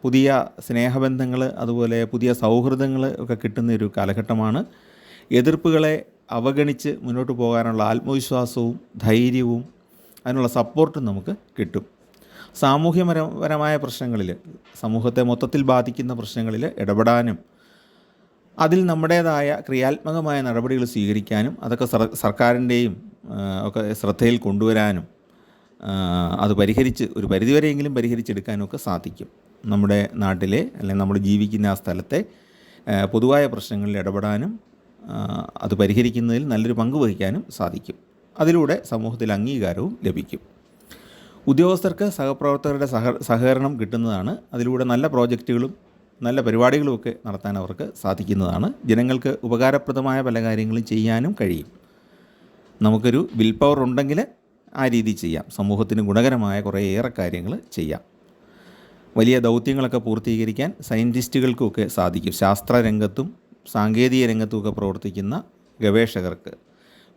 പുതിയ സ്നേഹബന്ധങ്ങൾ, അതുപോലെ പുതിയ സൗഹൃദങ്ങൾ ഒക്കെ കിട്ടുന്ന ഒരു കാലഘട്ടമാണ്. എതിർപ്പുകളെ അവഗണിച്ച് മുന്നോട്ട് പോകാനുള്ള ആത്മവിശ്വാസവും ധൈര്യവും അതിനുള്ള സപ്പോർട്ടും നമുക്ക് കിട്ടും. സാമൂഹ്യപരമായ പ്രശ്നങ്ങളിൽ, സമൂഹത്തെ മൊത്തത്തിൽ ബാധിക്കുന്ന പ്രശ്നങ്ങളിൽ ഇടപെടാനും അതിൽ നമ്മുടേതായ ക്രിയാത്മകമായ നടപടികൾ സ്വീകരിക്കാനും അതൊക്കെ സർക്കാരിൻ്റെയും ഒക്കെ ശ്രദ്ധയിൽ കൊണ്ടുവരാനും അത് പരിഹരിച്ച് ഒരു പരിധിവരെയെങ്കിലും പരിഹരിച്ചെടുക്കാനും ഒക്കെ സാധിക്കും. നമ്മുടെ നാട്ടിലെ അല്ലെങ്കിൽ നമ്മൾ ജീവിക്കുന്ന ആ സ്ഥലത്തെ പൊതുവായ പ്രശ്നങ്ങളിൽ ഇടപെടാനും അത് പരിഹരിക്കുന്നതിൽ നല്ലൊരു പങ്ക് വഹിക്കാനും സാധിക്കും. അതിലൂടെ സമൂഹത്തിൽ അംഗീകാരവും ലഭിക്കും. ഉദ്യോഗസ്ഥർക്ക് സഹപ്രവർത്തകരുടെ സഹകരണം കിട്ടുന്നതാണ്. അതിലൂടെ നല്ല പ്രോജക്റ്റുകളും നല്ല പരിപാടികളുമൊക്കെ നടത്താൻ അവർക്ക് സാധിക്കുന്നതാണ്. ജനങ്ങൾക്ക് ഉപകാരപ്രദമായ പല കാര്യങ്ങളും ചെയ്യാനും കഴിയും. നമുക്കൊരു വിൽ പവർ ഉണ്ടെങ്കിൽ ആ രീതി ചെയ്യാം. സമൂഹത്തിന് ഗുണകരമായ കുറേയേറെ കാര്യങ്ങൾ ചെയ്യാം. വലിയ ദൗത്യങ്ങളൊക്കെ പൂർത്തീകരിക്കാൻ സയൻറ്റിസ്റ്റുകൾക്കുമൊക്കെ സാധിക്കും. ശാസ്ത്രരംഗത്തും സാങ്കേതിക രംഗത്തുമൊക്കെ പ്രവർത്തിക്കുന്ന ഗവേഷകർക്ക്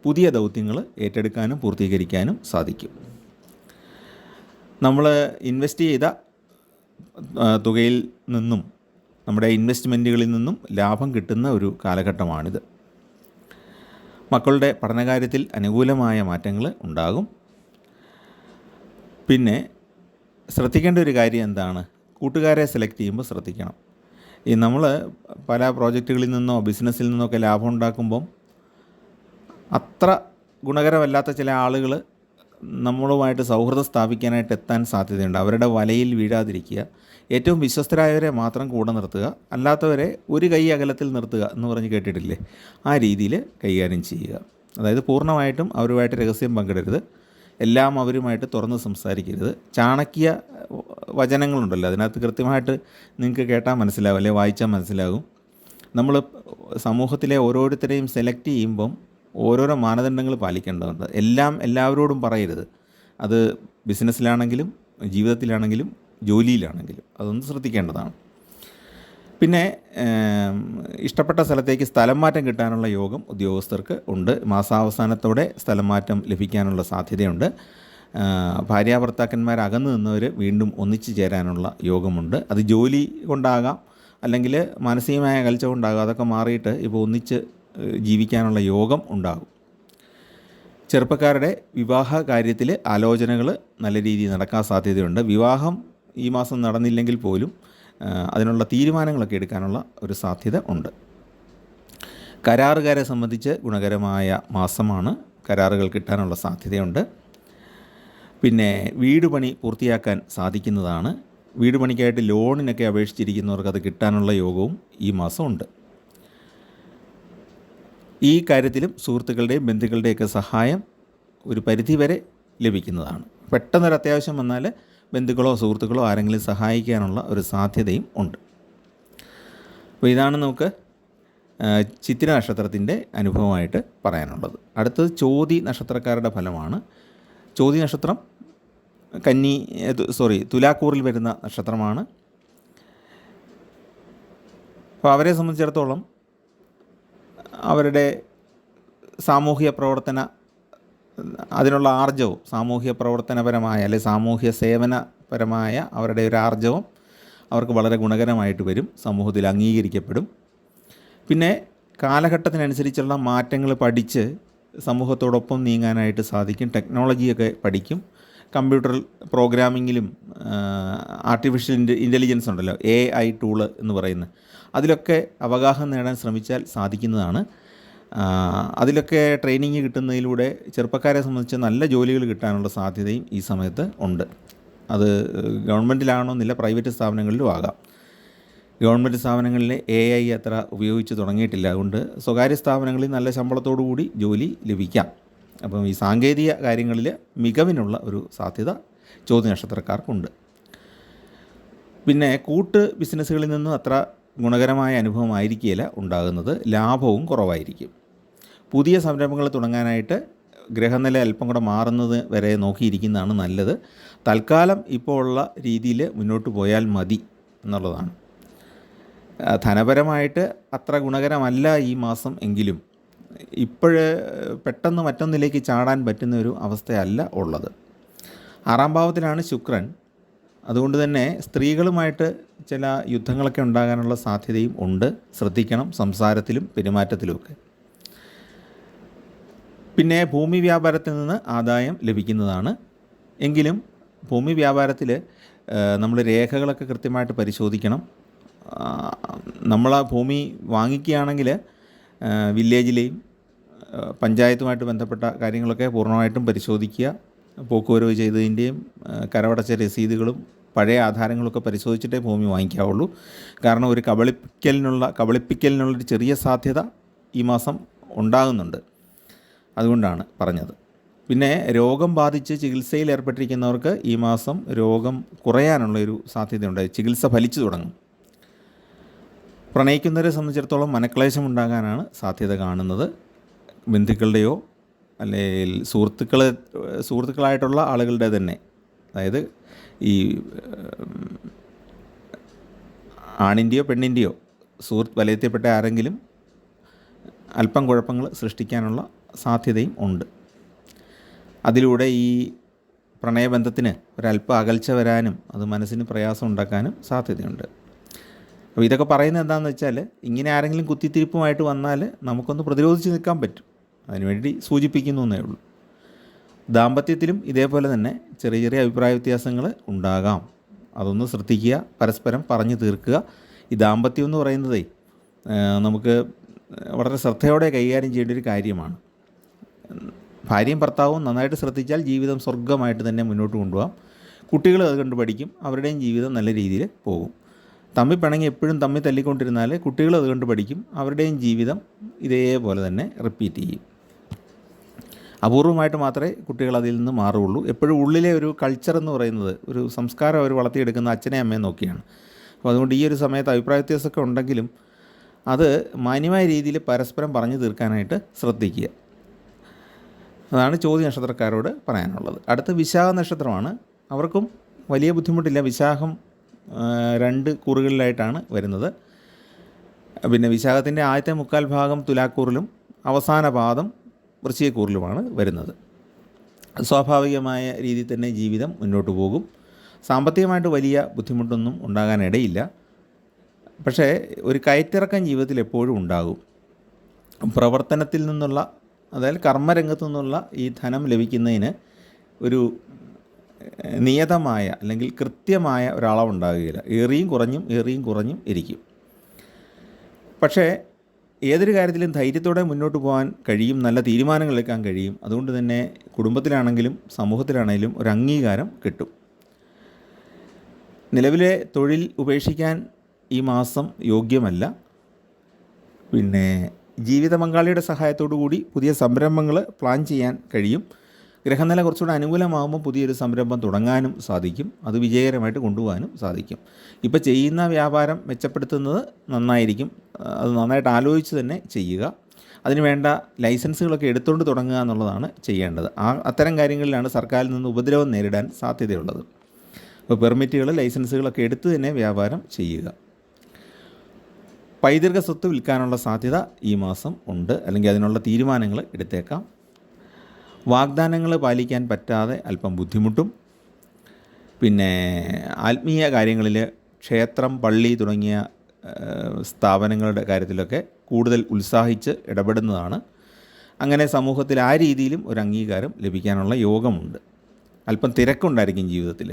പുതിയ ദൗത്യങ്ങൾ ഏറ്റെടുക്കാനും പൂർത്തീകരിക്കാനും സാധിക്കും. നമ്മൾ ഇൻവെസ്റ്റ് ചെയ്ത തുകയിൽ നിന്നും നമ്മുടെ ഇൻവെസ്റ്റ്മെൻറ്റുകളിൽ നിന്നും ലാഭം കിട്ടുന്ന ഒരു കാലഘട്ടമാണിത്. മക്കളുടെ പഠനകാര്യത്തിൽ അനുകൂലമായ മാറ്റങ്ങൾ ഉണ്ടാകും. പിന്നെ ശ്രദ്ധിക്കേണ്ട ഒരു കാര്യം എന്താണ്? കൂട്ടുകാരെ സെലക്ട് ചെയ്യുമ്പോൾ ശ്രദ്ധിക്കണം. നമ്മൾ പല പ്രോജക്റ്റുകളിൽ നിന്നോ ബിസിനസ്സിൽ നിന്നൊക്കെ ലാഭം ഉണ്ടാക്കുമ്പം അത്ര ഗുണകരമല്ലാത്ത ചില ആളുകൾ നമ്മളുമായിട്ട് സൗഹൃദം സ്ഥാപിക്കാനായിട്ട് എത്താൻ സാധ്യതയുണ്ട്. അവരുടെ വലയിൽ വീഴാതിരിക്കുക. ഏറ്റവും വിശ്വസ്തരായവരെ മാത്രം കൂടെ നിർത്തുക, അല്ലാത്തവരെ ഒരു കൈ അകലത്തിൽ നിർത്തുക എന്ന് പറഞ്ഞ് കേട്ടിട്ടില്ലേ? ആ രീതിയിൽ കൈകാര്യം ചെയ്യുക. അതായത് പൂർണ്ണമായിട്ടും അവരുമായിട്ട് രഹസ്യം പങ്കിടരുത്, എല്ലാം അവരുമായിട്ട് തുറന്ന് സംസാരിക്കരുത്. ചാണക്യ വചനങ്ങളുണ്ടല്ലോ, അതിനകത്ത് കൃത്യമായിട്ട് നിങ്ങൾക്ക് കേട്ടാൽ മനസ്സിലാവും, അല്ലെങ്കിൽ വായിച്ചാൽ മനസ്സിലാകും. നമ്മൾ സമൂഹത്തിലെ ഓരോരുത്തരെയും സെലക്ട് ചെയ്യുമ്പം ഓരോരോ മാനദണ്ഡങ്ങൾ പാലിക്കേണ്ടതുണ്ട്. എല്ലാം എല്ലാവരോടും പറയരുത്. അത് ബിസിനസ്സിലാണെങ്കിലും ജീവിതത്തിലാണെങ്കിലും ജോലിയിലാണെങ്കിലും അതൊന്ന് ശ്രദ്ധിക്കേണ്ടതാണ്. പിന്നെ ഇഷ്ടപ്പെട്ട സ്ഥലത്തേക്ക് സ്ഥലം മാറ്റം കിട്ടാനുള്ള യോഗം ഉദ്യോഗസ്ഥർക്ക് ഉണ്ട്. മാസാവസാനത്തോടെ സ്ഥലം മാറ്റം ലഭിക്കാനുള്ള സാധ്യതയുണ്ട്. ഭാര്യാഭർത്താക്കന്മാർ അകന്നു നിന്നവർ വീണ്ടും ഒന്നിച്ചു ചേരാനുള്ള യോഗമുണ്ട്. അത് ജോലി കൊണ്ടാകാം, അല്ലെങ്കിൽ മാനസികമായ അകൽച്ച കൊണ്ടാകാം. അതൊക്കെ മാറിയിട്ട് ഇപ്പോൾ ഒന്നിച്ച് ജീവിക്കാനുള്ള യോഗം ഉണ്ടാകും. ചെറുപ്പക്കാരുടെ വിവാഹ കാര്യത്തിൽ ആലോചനകൾ നല്ല രീതിയിൽ നടക്കാൻ സാധ്യതയുണ്ട്. വിവാഹം ഈ മാസം നടന്നില്ലെങ്കിൽ പോലും അതിനുള്ള തീരുമാനങ്ങളൊക്കെ എടുക്കാനുള്ള ഒരു സാധ്യത ഉണ്ട്. കരാറുകാരെ സംബന്ധിച്ച് ഗുണകരമായ മാസമാണ്. കരാറുകൾ കിട്ടാനുള്ള സാധ്യതയുണ്ട്. പിന്നെ വീട് പണി പൂർത്തിയാക്കാൻ സാധിക്കുന്നതാണ്. വീട് പണിക്കായിട്ട് ലോണിനൊക്കെ അപേക്ഷിച്ചിരിക്കുന്നവർക്ക് അത് കിട്ടാനുള്ള യോഗവും ഈ മാസം ഉണ്ട്. ഈ കാര്യത്തിലും സുഹൃത്തുക്കളുടെയും ബന്ധുക്കളുടെയൊക്കെ സഹായം ഒരു പരിധിവരെ ലഭിക്കുന്നതാണ്. പെട്ടെന്നൊരു അത്യാവശ്യം വന്നാൽ ബന്ധുക്കളോ സുഹൃത്തുക്കളോ ആരെങ്കിലും സഹായിക്കാനുള്ള ഒരു സാധ്യതയും ഉണ്ട്. അപ്പോൾ ഇതാണ് നമുക്ക് ചിത്തിര നക്ഷത്രത്തിൻ്റെ അനുഭവമായിട്ട് പറയാനുള്ളത്. അടുത്തത് ചോതി നക്ഷത്രക്കാരുടെ ഫലമാണ്. ചോതി നക്ഷത്രം തുലാക്കൂറിൽ വരുന്ന നക്ഷത്രമാണ്. അപ്പോൾ അവരെ സംബന്ധിച്ചിടത്തോളം അവരുടെ സാമൂഹ്യ പ്രവർത്തന അതിനുള്ള ആർജവും സാമൂഹ്യ പ്രവർത്തനപരമായ അല്ലെങ്കിൽ സാമൂഹ്യ സേവനപരമായ അവരുടെ ഒരു ആർജവം അവർക്ക് വളരെ ഗുണകരമായിട്ട് വരും, സമൂഹത്തിൽ അംഗീകരിക്കപ്പെടും. പിന്നെ കാലഘട്ടത്തിനനുസരിച്ചുള്ള മാറ്റങ്ങൾ പഠിച്ച് സമൂഹത്തോടൊപ്പം നീങ്ങാനായിട്ട് സാധിക്കും. ടെക്നോളജിയൊക്കെ പഠിക്കും. കമ്പ്യൂട്ടർ പ്രോഗ്രാമിങ്ങിലും ആർട്ടിഫിഷ്യൽ ഇൻ്റലിജൻസ് ഉണ്ടല്ലോ, AI ടൂള് എന്ന് പറയുന്നത്, അതിലൊക്കെ അവഗാഹം നേടാൻ ശ്രമിച്ചാൽ സാധിക്കുന്നതാണ്. അതിലൊക്കെ ട്രെയിനിങ് കിട്ടുന്നതിലൂടെ ചെറുപ്പക്കാരെ സംബന്ധിച്ച് നല്ല ജോലികൾ കിട്ടാനുള്ള സാധ്യതയും ഈ സമയത്ത് ഉണ്ട്. അത് ഗവൺമെൻറ്റിലാണെന്നില്ല, പ്രൈവറ്റ് സ്ഥാപനങ്ങളിലും ആകാം. ഗവൺമെൻറ് സ്ഥാപനങ്ങളിൽ AI അത്ര ഉപയോഗിച്ച് തുടങ്ങിയിട്ടില്ല. അതുകൊണ്ട് സ്വകാര്യ സ്ഥാപനങ്ങളിൽ നല്ല ശമ്പളത്തോടു കൂടി ജോലി ലഭിക്കാം. അപ്പം ഈ സാങ്കേതിക കാര്യങ്ങളിൽ മികവിനുള്ള ഒരു സാധ്യത ചോതി നക്ഷത്രക്കാർക്കുണ്ട്. പിന്നെ കൂട്ട് ബിസിനസ്സുകളിൽ നിന്നും അത്ര ഗുണകരമായ അനുഭവമായിരിക്കില്ല ഉണ്ടാകുന്നത്. ലാഭവും കുറവായിരിക്കും. പുതിയ സംരംഭങ്ങൾ തുടങ്ങാനായിട്ട് ഗ്രഹനില അല്പം കൂടെ മാറുന്നത് വരെ നോക്കിയിരിക്കുന്നതാണ് നല്ലത്. തൽക്കാലം ഇപ്പോൾ ഉള്ള രീതിയിൽ മുന്നോട്ട് പോയാൽ മതി എന്നുള്ളതാണ്. ധനപരമായിട്ട് അത്ര ഗുണകരമല്ല ഈ മാസം എങ്കിലും പെട്ടെന്ന് മറ്റൊന്നിലേക്ക് ചാടാൻ പറ്റുന്ന ഒരു അവസ്ഥയല്ല ഉള്ളത്. 6ാം ഭാവത്തിലാണ് ശുക്രൻ. അതുകൊണ്ട് തന്നെ സ്ത്രീകളുമായിട്ട് ചില യുദ്ധങ്ങളൊക്കെ ഉണ്ടാകാനുള്ള സാധ്യതയും ഉണ്ട്. ശ്രദ്ധിക്കണം സംസാരത്തിലും പെരുമാറ്റത്തിലുമൊക്കെ. പിന്നെ ഭൂമി വ്യാപാരത്തിൽ നിന്ന് ആദായം ലഭിക്കുന്നതാണ്. എങ്കിലും ഭൂമി വ്യാപാരത്തിൽ നമ്മൾ രേഖകളൊക്കെ കൃത്യമായിട്ട് പരിശോധിക്കണം. നമ്മൾ ആ ഭൂമി വാങ്ങിക്കുകയാണെങ്കിൽ വില്ലേജിലെയും പഞ്ചായത്തുമായിട്ട് ബന്ധപ്പെട്ട കാര്യങ്ങളൊക്കെ പൂർണ്ണമായിട്ടും പരിശോധിക്കുക. പോക്കുവരവ് ചെയ്തതിൻ്റെയും കരമടച്ച രസീതുകളും പഴയ ആധാരങ്ങളൊക്കെ പരിശോധിച്ചിട്ടേ ഭൂമി വാങ്ങിക്കാവുള്ളൂ. കാരണം ഒരു കബളിപ്പിക്കലിനുള്ളൊരു ചെറിയ സാധ്യത ഈ മാസം ഉണ്ടാകുന്നുണ്ട്. അതുകൊണ്ടാണ് പറഞ്ഞത്. പിന്നെ രോഗം ബാധിച്ച് ചികിത്സയിൽ ഏർപ്പെട്ടിരിക്കുന്നവർക്ക് ഈ മാസം രോഗം കുറയാനുള്ളൊരു സാധ്യതയുണ്ട്. ചികിത്സ ഫലിച്ചു തുടങ്ങും. പ്രണയിക്കുന്നവരെ സംബന്ധിച്ചിടത്തോളം മനക്ലേശം ഉണ്ടാകാനാണ് സാധ്യത കാണുന്നത്. ബന്ധുക്കളുടെയോ അല്ലെങ്കിൽ സുഹൃത്തുക്കളായിട്ടുള്ള ആളുകളുടെ തന്നെ, അതായത് ഈ ആണിൻ്റെയോ പെണ്ണിൻ്റെയോ വലയത്തിൽപ്പെട്ട ആരെങ്കിലും അല്പം കുഴപ്പങ്ങൾ സൃഷ്ടിക്കാനുള്ള സാധ്യതയും ഉണ്ട്. അതിലൂടെ ഈ പ്രണയബന്ധത്തിന് ഒരല്പം അകൽച്ച വരാനും അത് മനസ്സിന് പ്രയാസം ഉണ്ടാക്കാനും സാധ്യതയുണ്ട്. അപ്പോൾ ഇതൊക്കെ പറയുന്നത് എന്താണെന്ന് വെച്ചാൽ, ഇങ്ങനെ ആരെങ്കിലും കുത്തിത്തിരിപ്പുമായിട്ട് വന്നാൽ നമുക്കൊന്ന് പ്രതിരോധിച്ച് നിൽക്കാൻ പറ്റും. അതിനുവേണ്ടി സൂചിപ്പിക്കുന്നു എന്നേ ഉള്ളൂ. ദാമ്പത്യത്തിലും ഇതേപോലെ തന്നെ ചെറിയ ചെറിയ അഭിപ്രായ വ്യത്യാസങ്ങൾ ഉണ്ടാകാം. അതൊന്ന് ശ്രദ്ധിക്കുക, പരസ്പരം പറഞ്ഞു തീർക്കുക. ഈ ദാമ്പത്യം എന്ന് പറയുന്നതേ നമുക്ക് വളരെ ശ്രദ്ധയോടെ കൈകാര്യം ചെയ്യേണ്ട ഒരു കാര്യമാണ്. ഭാര്യയും ഭർത്താവും നന്നായിട്ട് ശ്രദ്ധിച്ചാൽ ജീവിതം സ്വർഗ്ഗമായിട്ട് തന്നെ മുന്നോട്ട് കൊണ്ടുപോകാം. കുട്ടികൾ അത് കണ്ട് പഠിക്കും, അവരുടെയും ജീവിതം നല്ല രീതിയിൽ പോകും. തമ്മിൽ പിണങ്ങി എപ്പോഴും തമ്മിൽ തല്ലിക്കൊണ്ടിരുന്നാൽ കുട്ടികൾ അത് കണ്ട് പഠിക്കും, അവരുടെയും ജീവിതം ഇതേപോലെ തന്നെ റിപ്പീറ്റ് ചെയ്യും. അപൂർവമായിട്ട് മാത്രമേ കുട്ടികൾ അതിൽ നിന്ന് മാറുകയുള്ളൂ. എപ്പോഴും ഉള്ളിലെ ഒരു കൾച്ചർ എന്ന് പറയുന്നത്, ഒരു സംസ്കാരം അവർ വളർത്തിയെടുക്കുന്ന അച്ഛനെയും അമ്മയും നോക്കിയാണ്. അപ്പോൾ അതുകൊണ്ട് ഈ ഒരു സമയത്ത് അഭിപ്രായ വ്യത്യാസമൊക്കെ ഉണ്ടെങ്കിലും അത് മാന്യമായ രീതിയിൽ പരസ്പരം പറഞ്ഞു തീർക്കാനായിട്ട് ശ്രദ്ധിക്കുക. അതാണ് ചോതി നക്ഷത്രക്കാരോട് പറയാനുള്ളത്. അടുത്ത വിശാഖ നക്ഷത്രമാണ്. അവർക്കും വലിയ ബുദ്ധിമുട്ടില്ല. വിശാഖം 2 കൂറുകളിലായിട്ടാണ് വരുന്നത്. പിന്നെ വിശാഖത്തിൻ്റെ ആദ്യത്തെ 3/4 ഭാഗം തുലാക്കൂറിലും അവസാന പാദം വൃശ്ചികക്കൂറിലുമാണ് വരുന്നത്. സ്വാഭാവികമായ രീതിയിൽ തന്നെ ജീവിതം മുന്നോട്ട് പോകും. സാമ്പത്തികമായിട്ട് വലിയ ബുദ്ധിമുട്ടൊന്നും ഉണ്ടാകാനിടയില്ല. പക്ഷേ ഒരു കയറ്റിറക്കം ജീവിതത്തിൽ എപ്പോഴും ഉണ്ടാകും. പ്രവർത്തനത്തിൽ നിന്നുള്ള, അതായത് കർമ്മരംഗത്തു നിന്നുള്ള ഈ ധനം ലഭിക്കുന്നതിന് ഒരു നിയതമായ അല്ലെങ്കിൽ കൃത്യമായ ഒരളവുണ്ടാകുകയില്ല. ഏറിയും കുറഞ്ഞും ഇരിക്കും. പക്ഷേ ഏതൊരു കാര്യത്തിലും ധൈര്യത്തോടെ മുന്നോട്ട് പോകാൻ കഴിയും, നല്ല തീരുമാനങ്ങൾ എടുക്കാൻ കഴിയും. അതുകൊണ്ട് തന്നെ കുടുംബത്തിലാണെങ്കിലും സമൂഹത്തിലാണെങ്കിലും ഒരു അംഗീകാരം കിട്ടും. നിലവിലെ തൊഴിൽ ഉപേക്ഷിക്കാൻ ഈ മാസം യോഗ്യമല്ല. പിന്നെ ജീവിത പങ്കാളിയുടെ സഹായത്തോടു കൂടി പുതിയ സംരംഭങ്ങൾ പ്ലാൻ ചെയ്യാൻ കഴിയും. ഗ്രഹനില കുറച്ചുകൂടെ അനുകൂലമാകുമ്പോൾ പുതിയൊരു സംരംഭം തുടങ്ങാനും സാധിക്കും, അത് വിജയകരമായിട്ട് കൊണ്ടുപോകാനും സാധിക്കും. ഇപ്പോൾ ചെയ്യുന്ന വ്യാപാരം മെച്ചപ്പെടുത്തുന്നത് നന്നായിരിക്കും, അത് നന്നായിട്ട് ആലോചിച്ച് തന്നെ ചെയ്യുക. അതിന് വേണ്ട ലൈസൻസുകളൊക്കെ എടുത്തുകൊണ്ട് തുടങ്ങുക എന്നുള്ളതാണ് ചെയ്യേണ്ടത്. അത്തരം കാര്യങ്ങളിലാണ് സർക്കാരിൽ നിന്ന് ഉപദ്രവം നേരിടാൻ സാധ്യതയുള്ളത്. അപ്പോൾ പെർമിറ്റുകൾ, ലൈസൻസുകളൊക്കെ എടുത്ത് തന്നെ വ്യാപാരം ചെയ്യുക. പൈതൃക സ്വത്ത് വിൽക്കാനുള്ള സാധ്യത ഈ മാസം ഉണ്ട്, അല്ലെങ്കിൽ അതിനുള്ള തീരുമാനങ്ങൾ എടുത്തേക്കാം. വാഗ്ദാനങ്ങൾ പാലിക്കാൻ പറ്റാതെ അല്പം ബുദ്ധിമുട്ടും. പിന്നെ ആത്മീയ കാര്യങ്ങളിൽ ക്ഷേത്രം, പള്ളി തുടങ്ങിയ സ്ഥാപനങ്ങളുടെ കാര്യത്തിലൊക്കെ കൂടുതൽ ഉത്സാഹിച്ച് ഇടപെടുന്നതാണ്. അങ്ങനെ സമൂഹത്തിൽ ആ രീതിയിലും ഒരു അംഗീകാരം ലഭിക്കാനുള്ള യോഗമുണ്ട്. അല്പം തിരക്കുണ്ടായിരിക്കും ജീവിതത്തിൽ.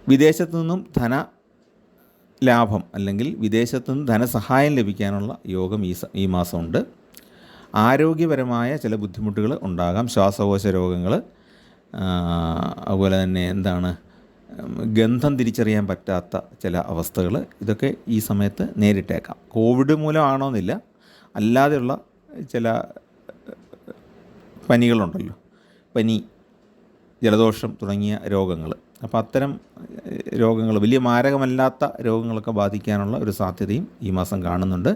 വിദേശത്തു നിന്നും ധനലാഭം അല്ലെങ്കിൽ വിദേശത്തു നിന്ന് ധനസഹായം ലഭിക്കാനുള്ള യോഗം ഈ മാസമുണ്ട്. ആരോഗ്യപരമായ ചില ബുദ്ധിമുട്ടുകൾ ഉണ്ടാകാം, ശ്വാസകോശ രോഗങ്ങൾ, അതുപോലെ തന്നെ ഗന്ധം തിരിച്ചറിയാൻ പറ്റാത്ത ചില അവസ്ഥകൾ, ഇതൊക്കെ ഈ സമയത്ത് നേരിട്ടേക്കാം. കോവിഡ് മൂലമാണോന്നില്ല, അല്ലാതെയുള്ള ചില പനികളുണ്ടല്ലോ, പനി, ജലദോഷം തുടങ്ങിയ രോഗങ്ങൾ. അപ്പോൾ അത്തരം രോഗങ്ങൾ, വലിയ മാരകമല്ലാത്ത രോഗങ്ങളൊക്കെ ബാധിക്കാനുള്ള ഒരു സാധ്യതയും ഈ മാസം കാണുന്നുണ്ട്.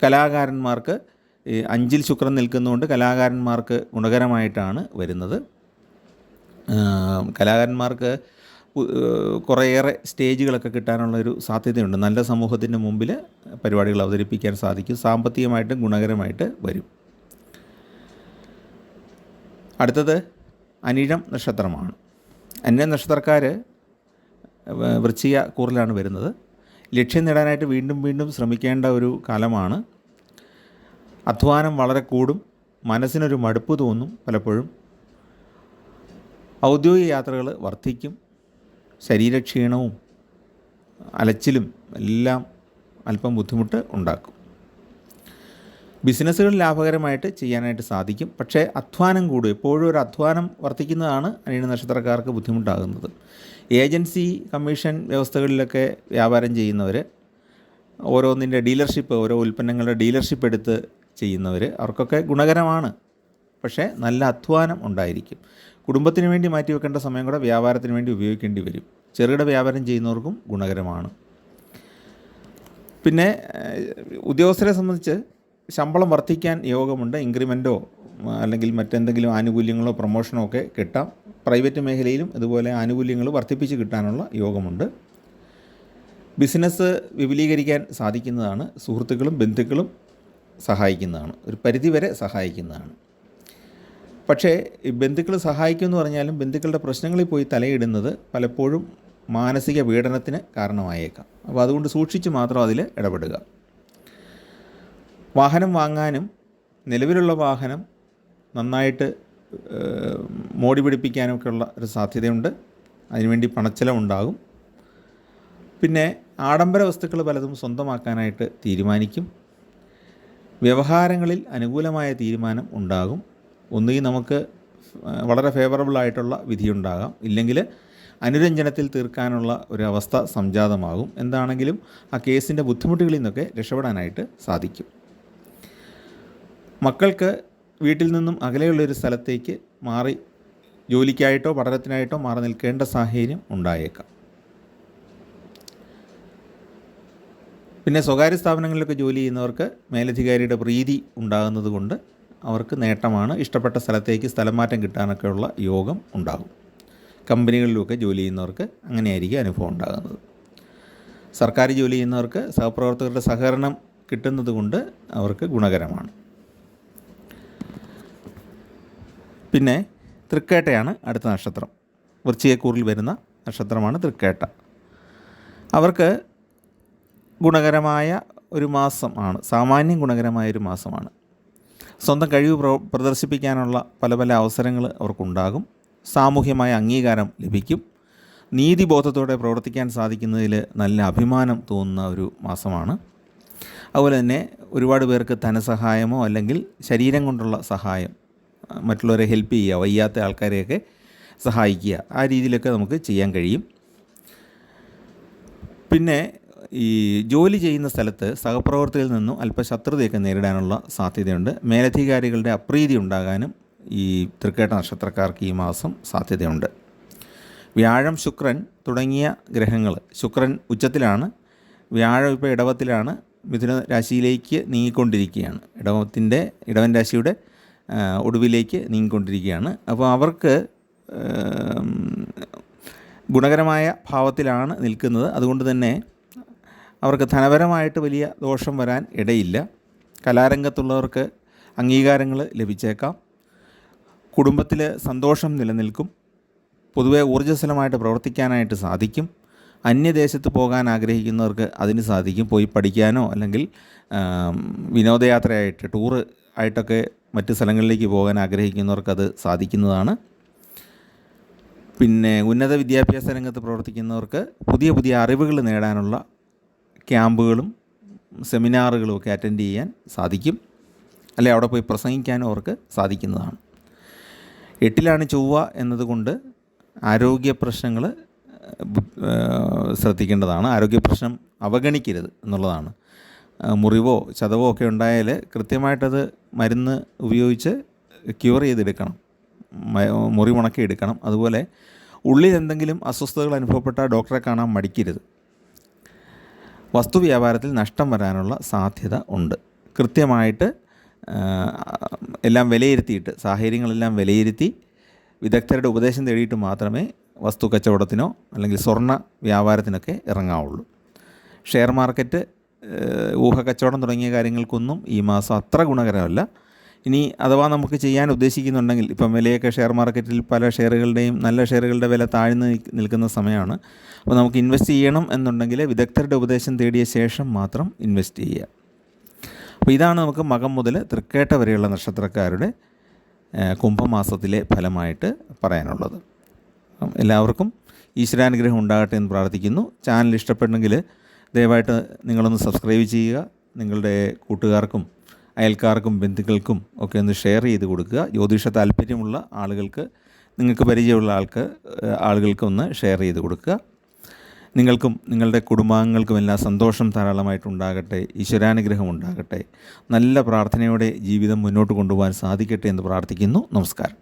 കലാകാരന്മാർക്ക് 5-ൽ ശുക്രൻ നിൽക്കുന്നതുകൊണ്ട് കലാകാരന്മാർക്ക് ഗുണകരമായിട്ടാണ് വരുന്നത്. കലാകാരന്മാർക്ക് കുറേയേറെ സ്റ്റേജുകളൊക്കെ കിട്ടാനുള്ളൊരു സാധ്യതയുണ്ട്. നല്ല സമൂഹത്തിൻ്റെ മുമ്പിൽ പരിപാടികൾ അവതരിപ്പിക്കാൻ സാധിക്കും. സാമ്പത്തികമായിട്ടും ഗുണകരമായിട്ട് വരും. അടുത്തത് അനിഴം നക്ഷത്രമാണ്. അനിഴം നക്ഷത്രക്കാർ വൃശ്ചിക കൂറിലാണ് വരുന്നത്. ലക്ഷ്യം നേടാനായിട്ട് വീണ്ടും വീണ്ടും ശ്രമിക്കേണ്ട ഒരു കാലമാണ്. അധ്വാനം വളരെ കൂടും, മനസ്സിനൊരു മടുപ്പ് തോന്നും പലപ്പോഴും. ഔദ്യോഗിക യാത്രകൾ വർദ്ധിക്കും, ശരീരക്ഷീണവും അലച്ചിലും എല്ലാം അല്പം ബുദ്ധിമുട്ട് ഉണ്ടാക്കും. ബിസിനസ്സുകൾ ലാഭകരമായിട്ട് ചെയ്യാനായിട്ട് സാധിക്കും, പക്ഷേ അധ്വാനം കൂടും. എപ്പോഴും ഒരു അധ്വാനം വർദ്ധിക്കുന്നതാണ് അനിഴ നക്ഷത്രക്കാർക്ക് ബുദ്ധിമുട്ടാകുന്നത്. ഏജൻസി, കമ്മീഷൻ വ്യവസ്ഥകളിലൊക്കെ വ്യാപാരം ചെയ്യുന്നവർ, ഓരോന്നിൻ്റെ ഡീലർഷിപ്പ്, ഓരോ ഉൽപ്പന്നങ്ങളുടെ ഡീലർഷിപ്പ് എടുത്ത് ചെയ്യുന്നവർ, അവർക്കൊക്കെ ഗുണകരമാണ്. പക്ഷേ നല്ല അധ്വാനം ഉണ്ടായിരിക്കും. കുടുംബത്തിന് വേണ്ടി മാറ്റിവെക്കേണ്ട സമയം കൂടെ വ്യാപാരത്തിന് വേണ്ടി ഉപയോഗിക്കേണ്ടി വരും. ചെറുകിട വ്യാപാരം ചെയ്യുന്നവർക്കും ഗുണകരമാണ്. പിന്നെ ഉദ്യോഗസ്ഥരെ സംബന്ധിച്ച് ശമ്പളം വർദ്ധിക്കാൻ യോഗമുണ്ട്. ഇൻക്രിമെൻറ്റോ അല്ലെങ്കിൽ മറ്റെന്തെങ്കിലും ആനുകൂല്യങ്ങളോ പ്രൊമോഷനോ ഒക്കെ കിട്ടാം. പ്രൈവറ്റ് മേഖലയിലും ഇതുപോലെ ആനുകൂല്യങ്ങൾ വർദ്ധിപ്പിച്ച് കിട്ടാനുള്ള യോഗമുണ്ട്. ബിസിനസ് വിപുലീകരിക്കാൻ സാധിക്കുന്നതാണ്. സുഹൃത്തുക്കളും ബന്ധുക്കളും സഹായിക്കുന്നതാണ്, ഒരു പരിധിവരെ സഹായിക്കുന്നതാണ്. പക്ഷേ ഈ ബന്ധുക്കൾ സഹായിക്കുമെന്ന് പറഞ്ഞാലും ബന്ധുക്കളുടെ പ്രശ്നങ്ങളിൽ പോയി തലയിടുന്നത് പലപ്പോഴും മാനസിക പീഡനത്തിന് കാരണമായേക്കാം. അപ്പോൾ അതുകൊണ്ട് സൂക്ഷിച്ച് മാത്രം അതിൽ ഇടപെടുക. വാഹനം വാങ്ങാനും നിലവിലുള്ള വാഹനം നന്നായിട്ട് മോടി പിടിപ്പിക്കാനൊക്കെയുള്ള ഒരു സാധ്യതയുണ്ട്. അതിനുവേണ്ടി പണച്ചെലവുണ്ടാകും. പിന്നെ ആഡംബര വസ്തുക്കൾ പലതും സ്വന്തമാക്കാനായിട്ട് തീരുമാനിക്കും. വ്യവഹാരങ്ങളിൽ അനുകൂലമായ തീരുമാനം ഉണ്ടാകും. ഒന്നുകിൽ നമുക്ക് വളരെ ഫേവറബിളായിട്ടുള്ള വിധിയുണ്ടാകാം, ഇല്ലെങ്കിൽ അനുരഞ്ജനത്തിൽ തീർക്കാനുള്ള ഒരവസ്ഥ സംജാതമാകും. എന്താണെങ്കിലും ആ കേസിൻ്റെ ബുദ്ധിമുട്ടുകളിൽ നിന്നൊക്കെ രക്ഷപ്പെടാനായിട്ട് സാധിക്കും. മക്കൾക്ക് വീട്ടിൽ നിന്നും അകലെയുള്ളൊരു സ്ഥലത്തേക്ക് മാറി ജോലിക്കായിട്ടോ പഠനത്തിനായിട്ടോ മാറി നിൽക്കേണ്ട സാഹചര്യം ഉണ്ടായേക്കാം. പിന്നെ സ്വകാര്യ സ്ഥാപനങ്ങളിലൊക്കെ ജോലി ചെയ്യുന്നവർക്ക് മേലധികാരിയുടെ പ്രീതി ഉണ്ടാകുന്നത് കൊണ്ട് അവർക്ക് നേട്ടമാണ്. ഇഷ്ടപ്പെട്ട സ്ഥലത്തേക്ക് സ്ഥലം മാറ്റം കിട്ടാനൊക്കെയുള്ള യോഗം ഉണ്ടാകും. കമ്പനികളിലുമൊക്കെ ജോലി ചെയ്യുന്നവർക്ക് അങ്ങനെയായിരിക്കും അനുഭവം ഉണ്ടാകുന്നത്. സർക്കാർ ജോലി ചെയ്യുന്നവർക്ക് സഹപ്രവർത്തകരുടെ സഹകരണം കിട്ടുന്നത് കൊണ്ട് അവർക്ക് ഗുണകരമാണ്. പിന്നെ തൃക്കേട്ടയാണ് അടുത്ത നക്ഷത്രം. വൃശ്ചികക്കൂറിൽ വരുന്ന നക്ഷത്രമാണ് തൃക്കേട്ട. അവർക്ക് ഗുണകരമായ ഒരു മാസമാണ്, സാമാന്യം ഗുണകരമായൊരു മാസമാണ്. സ്വന്തം കഴിവ് പ്രദർശിപ്പിക്കാനുള്ള പല പല അവസരങ്ങൾ അവർക്കുണ്ടാകും. സാമൂഹ്യമായ അംഗീകാരം ലഭിക്കും. നീതിബോധത്തോടെ പ്രവർത്തിക്കാൻ സാധിക്കുന്നതിൽ നല്ല അഭിമാനം തോന്നുന്ന ഒരു മാസമാണ്. അതുപോലെ തന്നെ ഒരുപാട് പേർക്ക് ധനസഹായമോ അല്ലെങ്കിൽ ശരീരം കൊണ്ടുള്ള സഹായം, മറ്റുള്ളവരെ ഹെൽപ്പ് ചെയ്യുക, വയ്യാത്ത ആൾക്കാരെയൊക്കെ സഹായിക്കുക, ആ രീതിയിലൊക്കെ നമുക്ക് ചെയ്യാൻ കഴിയും. പിന്നെ ഈ ജോലി ചെയ്യുന്ന സ്ഥലത്ത് സഹപ്രവർത്തകരിൽ നിന്നും അല്പ ശത്രുതയൊക്കെ നേരിടാനുള്ള സാധ്യതയുണ്ട്. മേലധികാരികളുടെ അപ്രീതി ഉണ്ടാകാനും ഈ തൃക്കേട്ട നക്ഷത്രക്കാർക്ക് ഈ മാസം സാധ്യതയുണ്ട്. വ്യാഴം, ശുക്രൻ തുടങ്ങിയ ഗ്രഹങ്ങൾ, ശുക്രൻ ഉച്ചത്തിലാണ്, വ്യാഴം ഇപ്പോൾ ഇടവത്തിലാണ്, മിഥുന രാശിയിലേക്ക് നീങ്ങിക്കൊണ്ടിരിക്കുകയാണ്. ഇടവൻ രാശിയുടെ ഒടുവിലേക്ക് നീങ്ങിക്കൊണ്ടിരിക്കുകയാണ്. അപ്പോൾ അവർക്ക് ഗുണകരമായ ഭാവത്തിലാണ് നിൽക്കുന്നത്. അതുകൊണ്ട് തന്നെ അവർക്ക് ധനപരമായിട്ട് വലിയ ദോഷം വരാൻ ഇടയില്ല. കലാരംഗത്തുള്ളവർക്ക് അംഗീകാരങ്ങൾ ലഭിച്ചേക്കാം. കുടുംബത്തിൽ സന്തോഷം നിലനിൽക്കും. പൊതുവെ ഊർജ്ജസ്വലമായിട്ട് പ്രവർത്തിക്കാനായിട്ട് സാധിക്കും. അന്യദേശത്ത് പോകാൻ ആഗ്രഹിക്കുന്നവർക്ക് അതിന് സാധിക്കും. പോയി പഠിക്കാനോ അല്ലെങ്കിൽ വിനോദയാത്രയായിട്ട് ടൂറ് ആയിട്ടൊക്കെ മറ്റ് സ്ഥലങ്ങളിലേക്ക് പോകാൻ ആഗ്രഹിക്കുന്നവർക്കത് സാധിക്കുന്നതാണ്. പിന്നെ ഉന്നത വിദ്യാഭ്യാസ രംഗത്ത് പ്രവർത്തിക്കുന്നവർക്ക് പുതിയ പുതിയ അറിവുകൾ നേടാനുള്ള ക്യാമ്പുകളും സെമിനാറുകളും ഒക്കെ അറ്റൻഡ് ചെയ്യാൻ സാധിക്കും. അല്ലെ അവിടെ പോയി പ്രസംഗിക്കാനും അവർക്ക് സാധിക്കുന്നതാണ്. 8ലാണ് ചൊവ്വ എന്നതുകൊണ്ട് ആരോഗ്യ പ്രശ്നങ്ങൾ ശ്രദ്ധിക്കേണ്ടതാണ്. ആരോഗ്യ പ്രശ്നം അവഗണിക്കരുത് എന്നുള്ളതാണ്. മുറിവോ ചതവോ ഒക്കെ ഉണ്ടായാൽ കൃത്യമായിട്ടത് മരുന്ന് ഉപയോഗിച്ച് ക്യൂർ ചെയ്തെടുക്കണം, മുറി ഉണക്കിയെടുക്കണം. അതുപോലെ ഉള്ളിൽ എന്തെങ്കിലും അസ്വസ്ഥതകൾ അനുഭവപ്പെട്ടാൽ ഡോക്ടറെ കാണാൻ മടിക്കരുത്. വസ്തു വ്യാപാരത്തിൽ നഷ്ടം വരാനുള്ള സാധ്യത ഉണ്ട്. കൃത്യമായിട്ട് എല്ലാം വിലയിരുത്തിയിട്ട്, സാഹചര്യങ്ങളെല്ലാം വിലയിരുത്തി വിദഗ്ധരുടെ ഉപദേശം തേടിയിട്ട് മാത്രമേ വസ്തു കച്ചവടത്തിനോ അല്ലെങ്കിൽ സ്വർണ്ണ വ്യാപാരത്തിനൊക്കെ ഇറങ്ങാവുള്ളൂ. ഷെയർ മാർക്കറ്റ്, ഊഹക്കച്ചവടം തുടങ്ങിയ കാര്യങ്ങൾക്കൊന്നും ഈ മാസം അത്ര ഗുണകരമല്ല. ഇനി അഥവാ നമുക്ക് ചെയ്യാൻ ഉദ്ദേശിക്കുന്നുണ്ടെങ്കിൽ, ഇപ്പം വിലയൊക്കെ ഷെയർ മാർക്കറ്റിൽ പല ഷെയറുകളുടെയും നല്ല ഷെയറുകളുടെ വില താഴ്ന്നു നിൽക്കുന്ന സമയമാണ്. അപ്പോൾ നമുക്ക് ഇൻവെസ്റ്റ് ചെയ്യണം എന്നുണ്ടെങ്കിൽ വിദഗ്ധരുടെ ഉപദേശം തേടിയ ശേഷം മാത്രം ഇൻവെസ്റ്റ് ചെയ്യുക. അപ്പോൾ ഇതാണ് നമുക്ക് മകം മുതൽ തൃക്കേട്ട വരെയുള്ള നക്ഷത്രക്കാരുടെ കുംഭമാസത്തിലെ ഫലമായിട്ട് പറയാനുള്ളത്. എല്ലാവർക്കും ഈശ്വരാനുഗ്രഹം ഉണ്ടാകട്ടെ എന്ന് പ്രാർത്ഥിക്കുന്നു. ചാനൽ ഇഷ്ടപ്പെട്ടെങ്കിൽ ദയവായിട്ട് നിങ്ങളൊന്ന് സബ്സ്ക്രൈബ് ചെയ്യുക. നിങ്ങളുടെ കൂട്ടുകാർക്കും അയൽക്കാർക്കും ബന്ധുക്കൾക്കും ഒക്കെ ഒന്ന് ഷെയർ ചെയ്ത് കൊടുക്കുക. ജ്യോതിഷ താല്പര്യമുള്ള ആളുകൾക്ക്, നിങ്ങൾക്ക് പരിചയമുള്ള ആളുകൾക്ക് ഒന്ന് ഷെയർ ചെയ്ത് കൊടുക്കുക. നിങ്ങൾക്കും നിങ്ങളുടെ കുടുംബാംഗങ്ങൾക്കും എല്ലാം സന്തോഷം ധാരാളമായിട്ടുണ്ടാകട്ടെ, ഈശ്വരാനുഗ്രഹം ഉണ്ടാകട്ടെ. നല്ല പ്രാർത്ഥനയോടെ ജീവിതം മുന്നോട്ട് കൊണ്ടുപോകാൻ സാധിക്കട്ടെ എന്ന് പ്രാർത്ഥിക്കുന്നു. നമസ്കാരം.